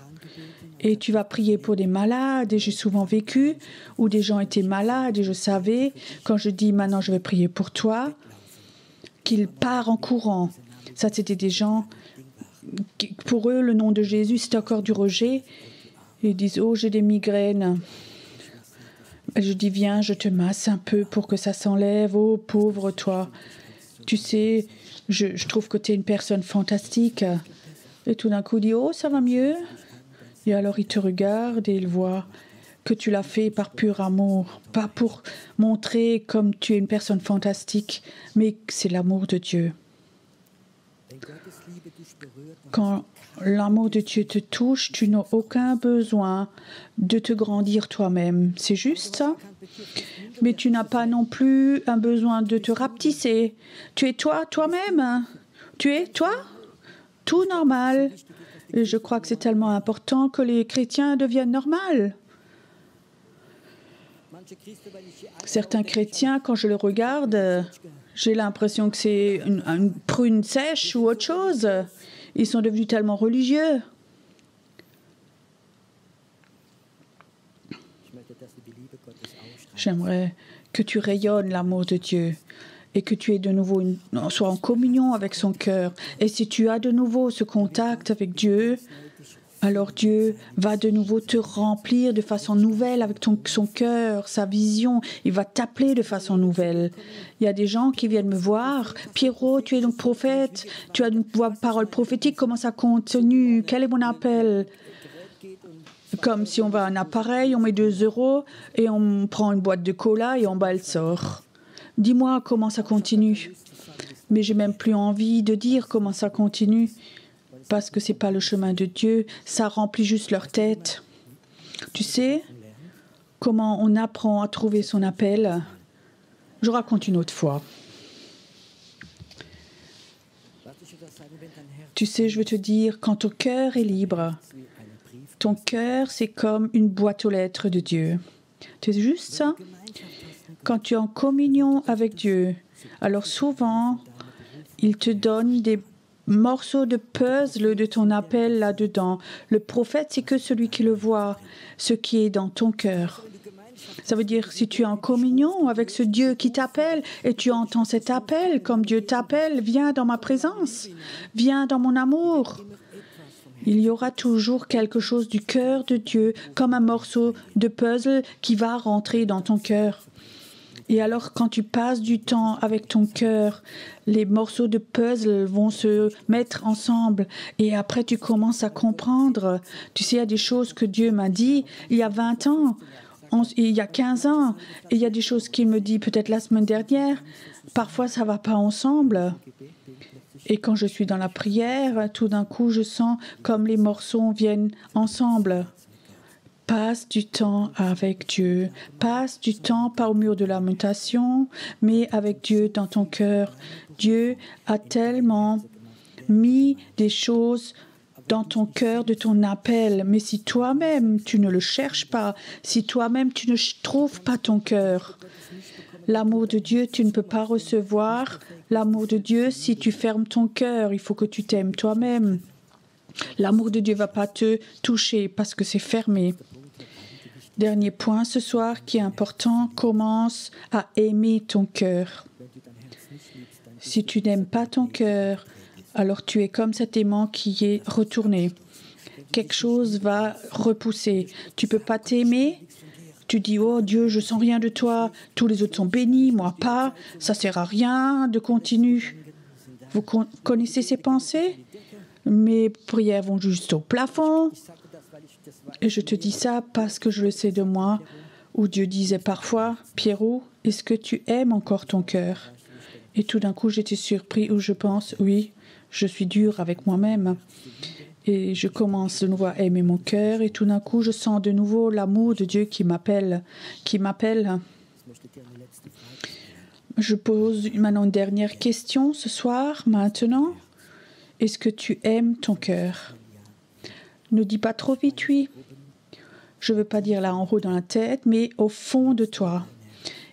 Et tu vas prier pour des malades, et j'ai souvent vécu où des gens étaient malades, et je savais, quand je dis maintenant je vais prier pour toi, qu'ils partent en courant. Ça, c'était des gens, pour eux, le nom de Jésus, c'était encore du rejet. Ils disent, oh, j'ai des migraines. Et je dis, viens, je te masse un peu pour que ça s'enlève. Oh, pauvre toi. Tu sais, je trouve que tu es une personne fantastique. Et tout d'un coup, il dit, oh, ça va mieux. Et alors, il te regarde et il voit que tu l'as fait par pur amour. Pas pour montrer comme tu es une personne fantastique, mais que c'est l'amour de Dieu. Quand l'amour de Dieu te touche, tu n'as aucun besoin de te grandir toi-même. C'est juste ça. Mais tu n'as pas non plus un besoin de te rapetisser. Tu es toi-même. Tu es toi, tout normal. Et je crois que c'est tellement important que les chrétiens deviennent normaux. Certains chrétiens, quand je les regarde, j'ai l'impression que c'est une prune sèche ou autre chose. Ils sont devenus tellement religieux. J'aimerais que tu rayonnes l'amour de Dieu et que tu aies de nouveau sois en communion avec son cœur. Et si tu as de nouveau ce contact avec Dieu, alors Dieu va de nouveau te remplir de façon nouvelle avec son cœur, sa vision. Il va t'appeler de façon nouvelle. Il y a des gens qui viennent me voir. Pierrot, tu es donc prophète. Tu as une parole prophétique. Comment ça continue? Quel est mon appel? Comme si on va à un appareil, on met 2 € et on prend une boîte de cola et en bas elle sort. Dis-moi comment ça continue. Mais j'ai même plus envie de dire comment ça continue. Parce que ce n'est pas le chemin de Dieu, ça remplit juste leur tête. Tu sais comment on apprend à trouver son appel? Je raconte une autre fois. Tu sais, je veux te dire, quand ton cœur est libre, ton cœur, c'est comme une boîte aux lettres de Dieu. C'est juste ça. Quand tu es en communion avec Dieu, alors souvent, il te donne des morceau de puzzle de ton appel là-dedans. Le prophète, c'est que celui qui le voit, ce qui est dans ton cœur. Ça veut dire, si tu es en communion avec ce Dieu qui t'appelle et tu entends cet appel, comme Dieu t'appelle, viens dans ma présence, viens dans mon amour. Il y aura toujours quelque chose du cœur de Dieu, comme un morceau de puzzle qui va rentrer dans ton cœur. Et alors, quand tu passes du temps avec ton cœur, les morceaux de puzzle vont se mettre ensemble. Et après, tu commences à comprendre. Tu sais, il y a des choses que Dieu m'a dit il y a 20 ans, il y a 15 ans. Et il y a des choses qu'il me dit peut-être la semaine dernière. Parfois, ça ne va pas ensemble. Et quand je suis dans la prière, tout d'un coup, je sens comme les morceaux viennent ensemble. Passe du temps avec Dieu. Passe du temps, pas au mur de lamentation, mais avec Dieu dans ton cœur. Dieu a tellement mis des choses dans ton cœur de ton appel. Mais si toi-même, tu ne le cherches pas, si toi-même, tu ne trouves pas ton cœur, L'amour de Dieu, tu ne peux pas recevoir l'amour de Dieu si tu fermes ton cœur. Il faut que tu t'aimes toi-même. L'amour de Dieu ne va pas te toucher parce que c'est fermé. Dernier point ce soir qui est important, commence à aimer ton cœur. Si tu n'aimes pas ton cœur, alors tu es comme cet aimant qui est retourné. Quelque chose va repousser. Tu ne peux pas t'aimer. Tu dis, oh Dieu, je sens rien de toi. Tous les autres sont bénis, moi pas. Ça ne sert à rien de continuer. Vous connaissez ces pensées? Mes prières vont juste au plafond. Et je te dis ça parce que je le sais de moi, où Dieu disait parfois, Pierrot, est-ce que tu aimes encore ton cœur? Et tout d'un coup, j'étais surpris où je pense, oui, je suis dur avec moi-même. Et je commence de nouveau à aimer mon cœur. Et tout d'un coup, je sens de nouveau l'amour de Dieu qui m'appelle. Je pose maintenant une dernière question ce soir, maintenant. Est-ce que tu aimes ton cœur? Ne dis pas trop vite oui. Je ne veux pas dire là en haut dans la tête, mais au fond de toi.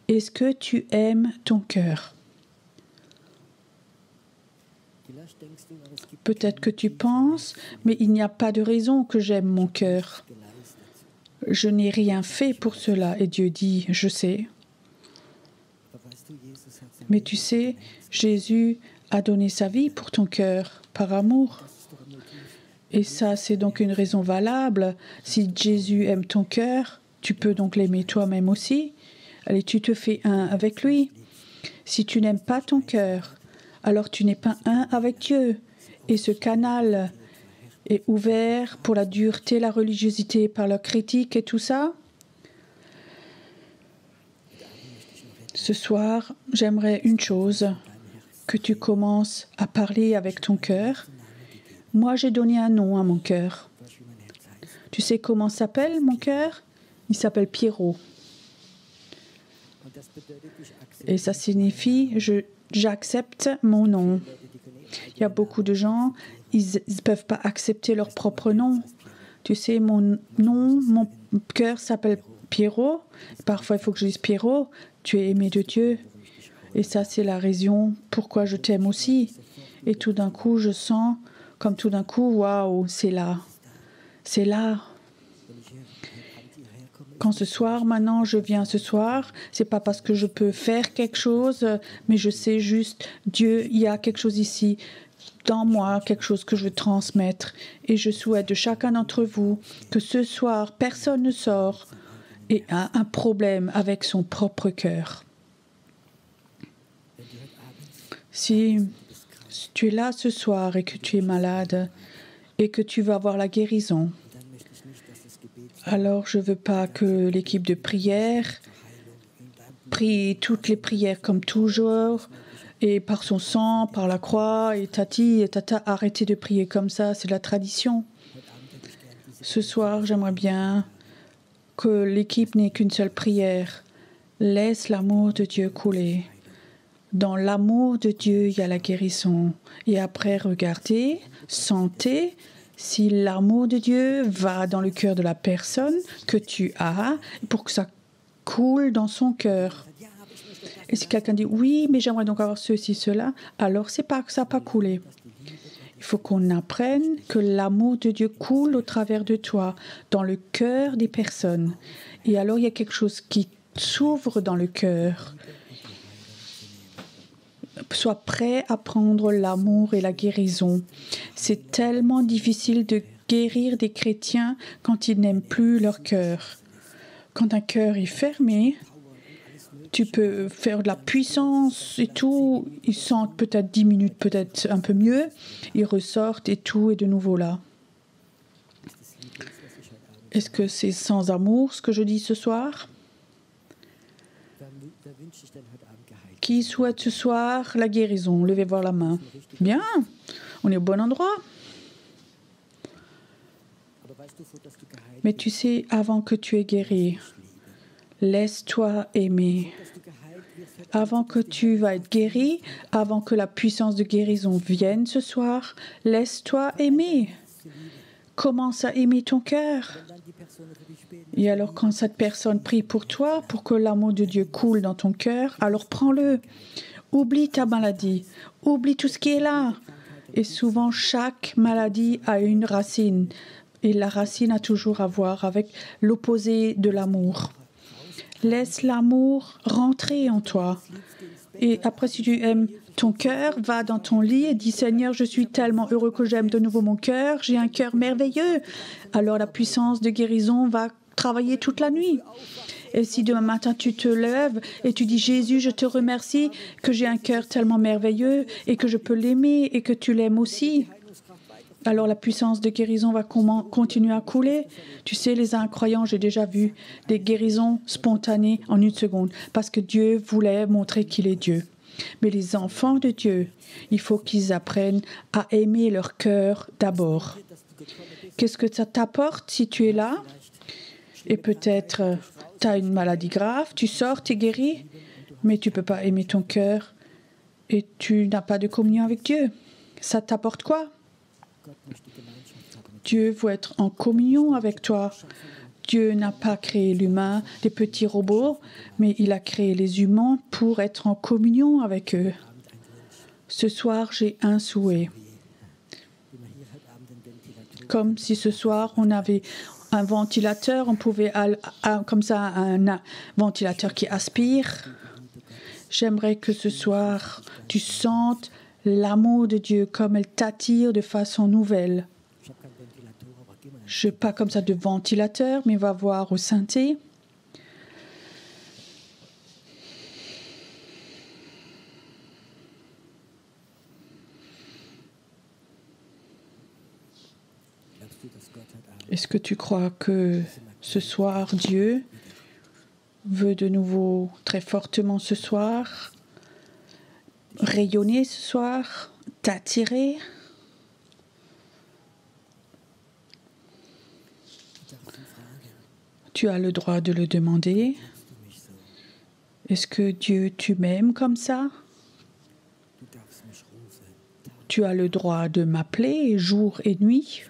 Est-ce que tu aimes ton cœur? Peut-être que tu penses, mais il n'y a pas de raison que j'aime mon cœur. Je n'ai rien fait pour cela. Et Dieu dit, je sais. Mais tu sais, Jésus a donné sa vie pour ton cœur, par amour. Et ça, c'est donc une raison valable. Si Jésus aime ton cœur, tu peux donc l'aimer toi-même aussi. Allez, tu te fais un avec lui. Si tu n'aimes pas ton cœur, alors tu n'es pas un avec Dieu. Et ce canal est ouvert pour la dureté, la religiosité, par leur critique et tout ça. Ce soir, j'aimerais une chose, que tu commences à parler avec ton cœur. Moi, j'ai donné un nom à mon cœur. Tu sais comment s'appelle mon cœur? Il s'appelle Pierrot. Et ça signifie j'accepte mon nom. Il y a beaucoup de gens, ils ne peuvent pas accepter leur propre nom. Tu sais, mon nom, mon cœur s'appelle Pierrot. Parfois, il faut que je dise Pierrot, tu es aimé de Dieu. Et ça, c'est la raison pourquoi je t'aime aussi. Et tout d'un coup, je sens comme tout d'un coup, waouh, c'est là. C'est là. Quand ce soir, maintenant, je viens ce soir, c'est pas parce que je peux faire quelque chose, mais je sais juste, Dieu, il y a quelque chose ici, dans moi, quelque chose que je veux transmettre. Et je souhaite de chacun d'entre vous que ce soir, personne ne sort et a un problème avec son propre cœur. Si tu es là ce soir et que tu es malade et que tu vas avoir la guérison, alors je ne veux pas que l'équipe de prière prie toutes les prières comme toujours et par son sang, par la croix et tati et tata, arrêtez de prier comme ça, c'est la tradition. Ce soir, j'aimerais bien que l'équipe n'ait qu'une seule prière. Laisse l'amour de Dieu couler. Dans l'amour de Dieu, il y a la guérison. Et après, regardez, sentez si l'amour de Dieu va dans le cœur de la personne que tu as pour que ça coule dans son cœur. Et si quelqu'un dit « Oui, mais j'aimerais donc avoir ceci, cela », alors c'est pas que ça n'a pas coulé. Il faut qu'on apprenne que l'amour de Dieu coule au travers de toi, dans le cœur des personnes. Et alors, il y a quelque chose qui s'ouvre dans le cœur. Sois prêt à prendre l'amour et la guérison. C'est tellement difficile de guérir des chrétiens quand ils n'aiment plus leur cœur. Quand un cœur est fermé, tu peux faire de la puissance et tout. Ils sentent peut-être 10 minutes, peut-être un peu mieux. Ils ressortent et tout est de nouveau là. Est-ce que c'est sans amour ce que je dis ce soir? Qui souhaite ce soir la guérison? Levez voir la main. Bien, on est au bon endroit. Mais tu sais, avant que tu aies guéri, laisse-toi aimer. Avant que tu vas être guéri, avant que la puissance de guérison vienne ce soir, laisse-toi aimer. commence à aimer ton cœur. Et alors quand cette personne prie pour toi, pour que l'amour de Dieu coule dans ton cœur, alors prends-le. Oublie ta maladie. Oublie tout ce qui est là. Et souvent, chaque maladie a une racine. Et la racine a toujours à voir avec l'opposé de l'amour. Laisse l'amour rentrer en toi. Et après, si tu aimes ton cœur, va dans ton lit et dis « Seigneur, je suis tellement heureux que j'aime de nouveau mon cœur. J'ai un cœur merveilleux. » Alors la puissance de guérison va travailler toute la nuit. Et si demain matin tu te lèves et tu dis « Jésus, je te remercie que j'ai un cœur tellement merveilleux et que je peux l'aimer et que tu l'aimes aussi. » Alors la puissance de guérison va continuer à couler. Tu sais, les incroyants, j'ai déjà vu des guérisons spontanées en une seconde parce que Dieu voulait montrer qu'il est Dieu. Mais les enfants de Dieu, il faut qu'ils apprennent à aimer leur cœur d'abord. Qu'est-ce que ça t'apporte si tu es là? Et peut-être tu as une maladie grave, tu sors, tu es guéri, mais tu ne peux pas aimer ton cœur et tu n'as pas de communion avec Dieu. Ça t'apporte quoi? Dieu veut être en communion avec toi. Dieu n'a pas créé l'humain, des petits robots, mais il a créé les humains pour être en communion avec eux. Ce soir, j'ai un souhait. Comme si ce soir, on avait un ventilateur, on pouvait, comme ça, un ventilateur qui aspire. J'aimerais que ce soir, tu sentes l'amour de Dieu comme elle t'attire de façon nouvelle. Je n'ai pas comme ça de ventilateur, mais va voir au synthé. Est-ce que tu crois que ce soir, Dieu veut de nouveau très fortement ce soir rayonner ce soir, t'attirer? Tu as le droit de le demander. Est-ce que Dieu, tu m'aimes comme ça? Tu as le droit de m'appeler jour et nuit.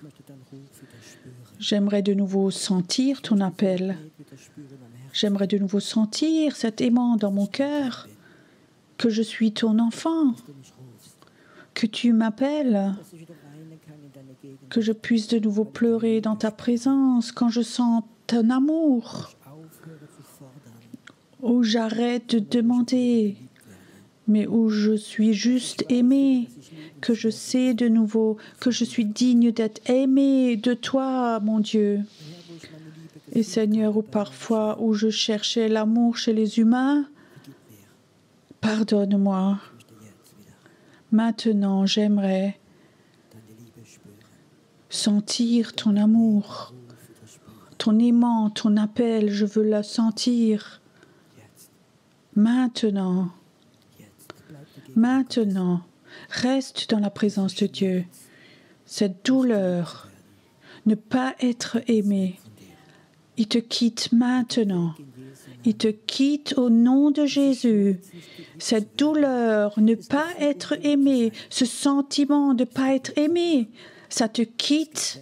J'aimerais de nouveau sentir ton appel. J'aimerais de nouveau sentir cet aimant dans mon cœur, que je suis ton enfant, que tu m'appelles, que je puisse de nouveau pleurer dans ta présence quand je sens ton amour, où j'arrête de demander, mais où je suis juste aimé, que je sais de nouveau que je suis digne d'être aimé de toi, mon Dieu. Et Seigneur, où parfois où je cherchais l'amour chez les humains, pardonne-moi. Maintenant, j'aimerais sentir ton amour, ton aimant, ton appel, je veux la sentir. Maintenant, reste dans la présence de Dieu. Cette douleur, ne pas être aimé, il te quitte maintenant. Il te quitte au nom de Jésus. Cette douleur, ne pas être aimé, ce sentiment de ne pas être aimé, ça te quitte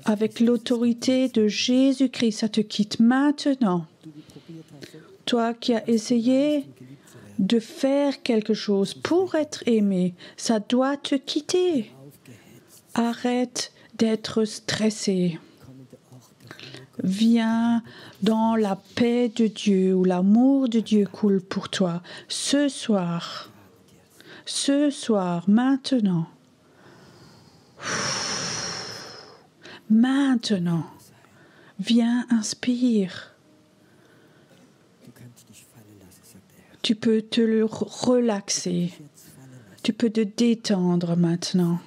avec l'autorité de Jésus-Christ, ça te quitte maintenant. Toi qui as essayé de faire quelque chose pour être aimé, ça doit te quitter. Arrête d'être stressé. Viens dans la paix de Dieu, où l'amour de Dieu coule pour toi. Ce soir, maintenant. Maintenant, viens, inspire. Tu peux te le relaxer. Tu peux te détendre maintenant.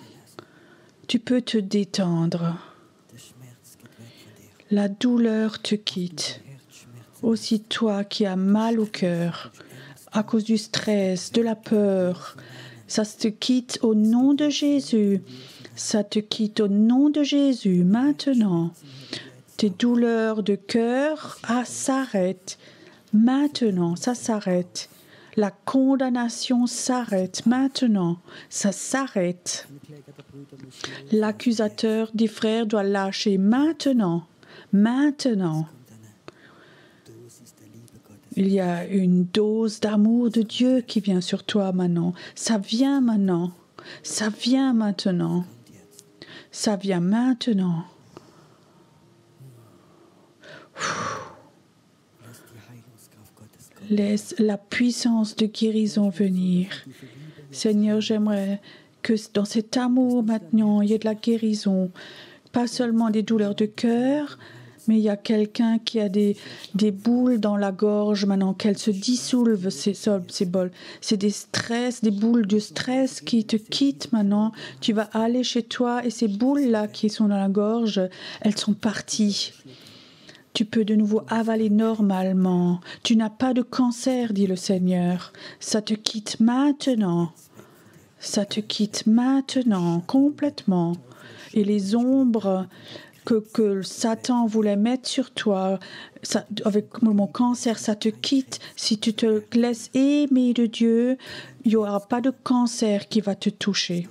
Tu peux te détendre. La douleur te quitte. Aussi toi qui as mal au cœur, à cause du stress, de la peur, ça te quitte au nom de Jésus. Ça te quitte au nom de Jésus maintenant. Tes douleurs de cœur s'arrêtent. Maintenant, ça s'arrête. La condamnation s'arrête maintenant. Ça s'arrête. L'accusateur des frères doit lâcher maintenant. Maintenant. Il y a une dose d'amour de Dieu qui vient sur toi maintenant. Ça vient maintenant. Ça vient maintenant. Ça vient maintenant. Laisse la puissance de guérison venir. Seigneur, j'aimerais que dans cet amour maintenant, il y ait de la guérison. Pas seulement des douleurs de cœur, mais il y a quelqu'un qui a des boules dans la gorge maintenant, qu'elles se dissolvent, ces bols. C'est des stress, des boules de stress qui te quittent maintenant. Tu vas aller chez toi et ces boules-là qui sont dans la gorge, elles sont parties. Tu peux de nouveau avaler normalement. Tu n'as pas de cancer, dit le Seigneur. Ça te quitte maintenant. Ça te quitte maintenant, complètement. Et les ombres que Satan voulait mettre sur toi, avec mon cancer, ça te quitte. Si tu te laisses aimer de Dieu, il n'y aura pas de cancer qui va te toucher.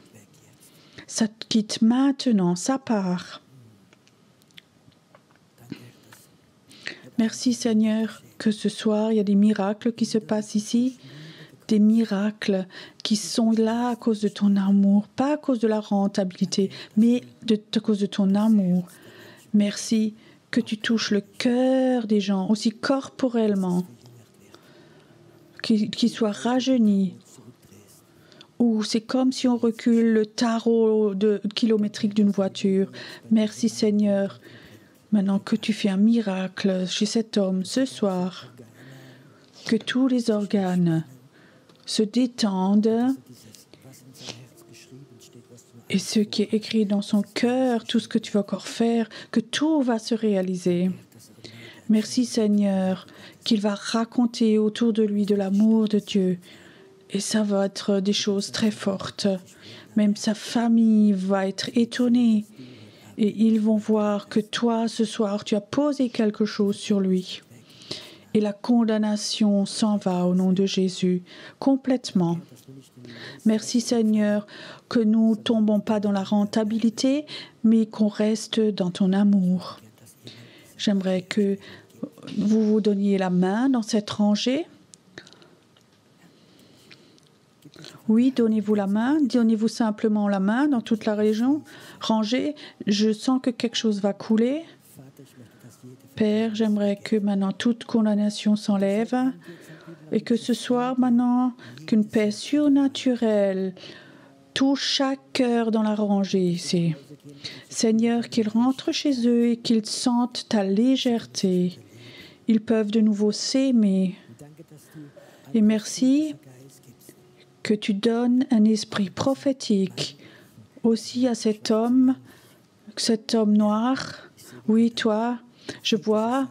Ça te quitte maintenant, ça part. Merci Seigneur que ce soir, il y a des miracles qui se passent ici, des miracles qui sont là à cause de ton amour, pas à cause de la rentabilité, mais à cause de ton amour. Merci que tu touches le cœur des gens, aussi corporellement, qu'ils soient rajeunis. Ou c'est comme si on recule le tarot kilométrique d'une voiture. Merci Seigneur. Maintenant que tu fais un miracle chez cet homme ce soir, que tous les organes se détendent et ce qui est écrit dans son cœur, tout ce que tu vas encore faire, que tout va se réaliser. Merci Seigneur, qu'il va raconter autour de lui de l'amour de Dieu. Et ça va être des choses très fortes. Même sa famille va être étonnée. Et ils vont voir que toi, ce soir, tu as posé quelque chose sur lui. Et la condamnation s'en va au nom de Jésus, complètement. Merci Seigneur, que nous ne tombons pas dans la rentabilité, mais qu'on reste dans ton amour. J'aimerais que vous vous donniez la main dans cette rangée. Oui, donnez-vous la main, donnez-vous simplement la main dans toute la région. Rangée, je sens que quelque chose va couler. Père, j'aimerais que maintenant toute condamnation s'enlève et que ce soir maintenant, qu'une paix surnaturelle touche chaque cœur dans la rangée ici. Seigneur, qu'ils rentrent chez eux et qu'ils sentent ta légèreté. Ils peuvent de nouveau s'aimer. Et merci que tu donnes un esprit prophétique aussi à cet homme noir. Oui, toi, je vois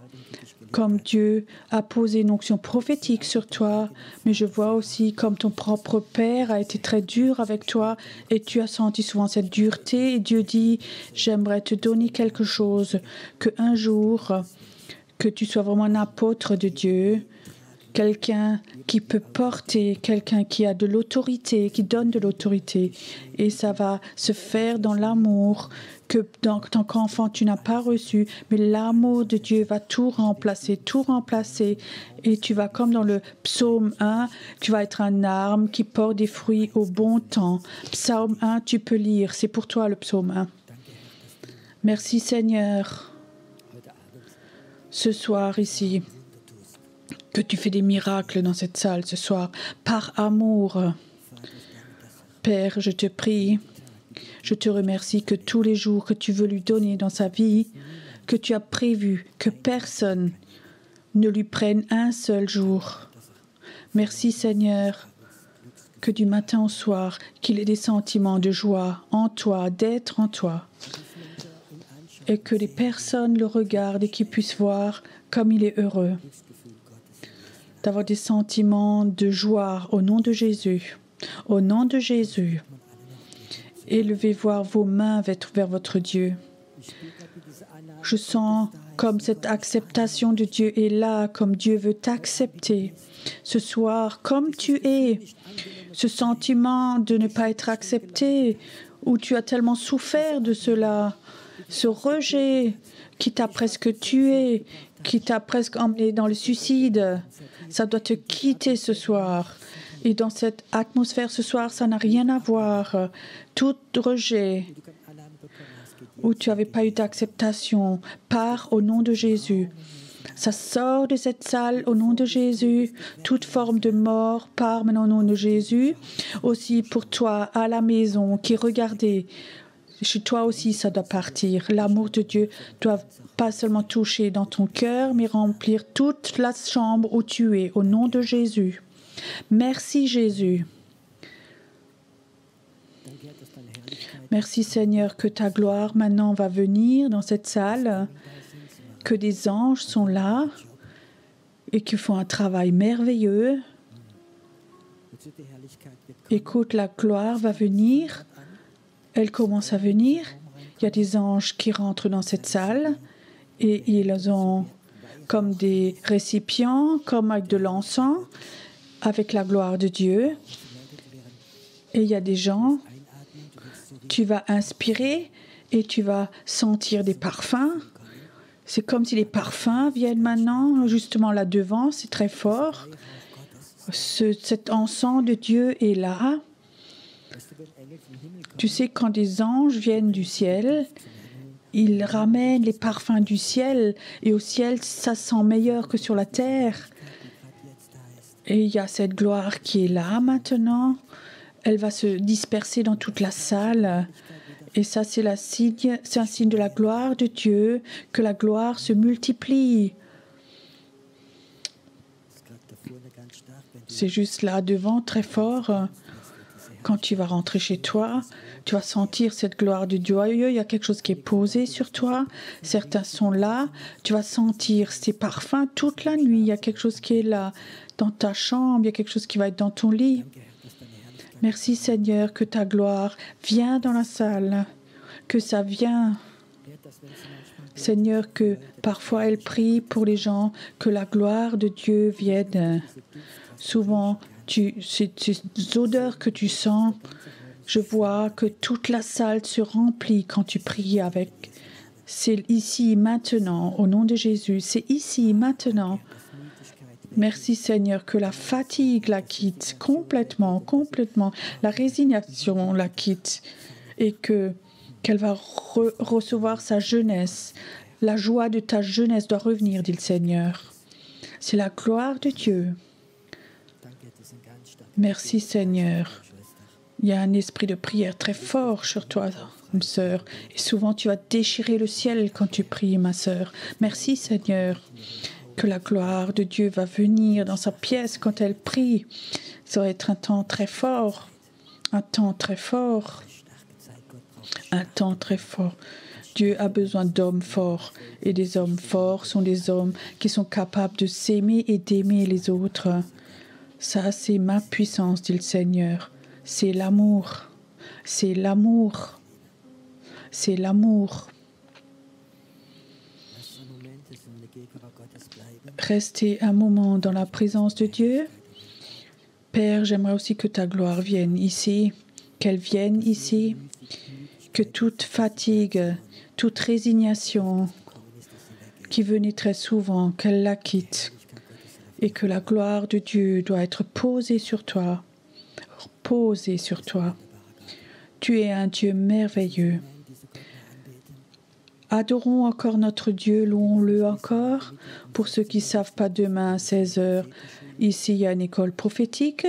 comme Dieu a posé une onction prophétique sur toi, mais je vois aussi comme ton propre Père a été très dur avec toi et tu as senti souvent cette dureté. Et Dieu dit, j'aimerais te donner quelque chose, qu'un jour, que tu sois vraiment un apôtre de Dieu, quelqu'un qui peut porter, quelqu'un qui a de l'autorité, qui donne de l'autorité. Et ça va se faire dans l'amour que en tant qu'enfant tu n'as pas reçu, mais l'amour de Dieu va tout remplacer. Et tu vas comme dans le psaume 1, tu vas être un arbre qui porte des fruits au bon temps. Psaume 1, tu peux lire, c'est pour toi le psaume 1. Merci Seigneur, ce soir ici, que tu fais des miracles dans cette salle ce soir, par amour. Père, je te prie, je te remercie que tous les jours que tu veux lui donner dans sa vie, que tu as prévu que personne ne lui prenne un seul jour. Merci Seigneur, que du matin au soir, qu'il ait des sentiments de joie en toi, d'être en toi, et que les personnes le regardent et qu'ils puissent voir comme il est heureux, d'avoir des sentiments de joie au nom de Jésus. Au nom de Jésus, élevez voir vos mains vers votre Dieu. Je sens comme cette acceptation de Dieu est là, comme Dieu veut t'accepter. ce soir comme tu es. Ce sentiment de ne pas être accepté, où tu as tellement souffert de cela, ce rejet qui t'a presque tué, qui t'a presque emmené dans le suicide, ça doit te quitter ce soir. Et dans cette atmosphère ce soir, ça n'a rien à voir. Tout rejet où tu n'avais pas eu d'acceptation, part au nom de Jésus. Ça sort de cette salle au nom de Jésus. Toute forme de mort part maintenant au nom de Jésus. Aussi pour toi à la maison qui regardait, chez toi aussi ça doit partir. L'amour de Dieu doit pas seulement toucher dans ton cœur, mais remplir toute la chambre où tu es au nom de Jésus. Merci Jésus. Merci Seigneur que ta gloire maintenant va venir dans cette salle, que des anges sont là et qui font un travail merveilleux. Écoute, la gloire va venir. Elle commence à venir. Il y a des anges qui rentrent dans cette salle et ils ont comme des récipients, comme avec de l'encens, avec la gloire de Dieu. Et il y a des gens, tu vas inspirer et tu vas sentir des parfums. C'est comme si les parfums viennent maintenant, justement là devant, c'est très fort. Cet encens de Dieu est là. Tu sais, quand des anges viennent du ciel, ils ramènent les parfums du ciel. Et au ciel, ça sent meilleur que sur la terre. Et il y a cette gloire qui est là maintenant. Elle va se disperser dans toute la salle. Et ça, c'est un signe de la gloire de Dieu, que la gloire se multiplie. C'est juste là devant, très fort. Quand tu vas rentrer chez toi, tu vas sentir cette gloire de Dieu. Il y a quelque chose qui est posé sur toi. Certains sont là. Tu vas sentir ces parfums toute la nuit. Il y a quelque chose qui est là dans ta chambre. Il y a quelque chose qui va être dans ton lit. Merci Seigneur que ta gloire vient dans la salle, que ça vient. Seigneur, que parfois elle prie pour les gens, que la gloire de Dieu vienne. Souvent, ces odeurs que tu sens, je vois que toute la salle se remplit quand tu pries avec. C'est ici, maintenant, au nom de Jésus. C'est ici, maintenant. Merci Seigneur que la fatigue la quitte complètement, la résignation la quitte et qu'elle va recevoir sa jeunesse. La joie de ta jeunesse doit revenir, dit le Seigneur. C'est la gloire de Dieu. Merci Seigneur. Il y a un esprit de prière très fort sur toi, ma sœur. Et souvent tu vas déchirer le ciel quand tu pries, ma sœur. Merci Seigneur. Que la gloire de Dieu va venir dans sa pièce quand elle prie. Ça va être un temps très fort. Un temps très fort. Un temps très fort. Dieu a besoin d'hommes forts. Et des hommes forts sont des hommes qui sont capables de s'aimer et d'aimer les autres. Ça, c'est ma puissance, dit le Seigneur. C'est l'amour. C'est l'amour. C'est l'amour. Restez un moment dans la présence de Dieu. Père, j'aimerais aussi que ta gloire vienne ici, qu'elle vienne ici, que toute fatigue, toute résignation qui venait très souvent, qu'elle la quitte et que la gloire de Dieu doit être posée sur toi, posée sur toi. Tu es un Dieu merveilleux. Adorons encore notre Dieu, louons-le encore. Pour ceux qui ne savent pas, demain à 16h, ici il y a une école prophétique.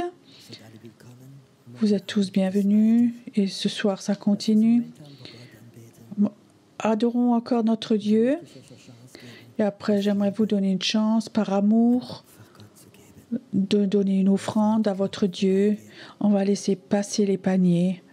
Vous êtes tous bienvenus et ce soir ça continue. Adorons encore notre Dieu. Et après, j'aimerais vous donner une chance par amour de donner une offrande à votre Dieu. On va laisser passer les paniers.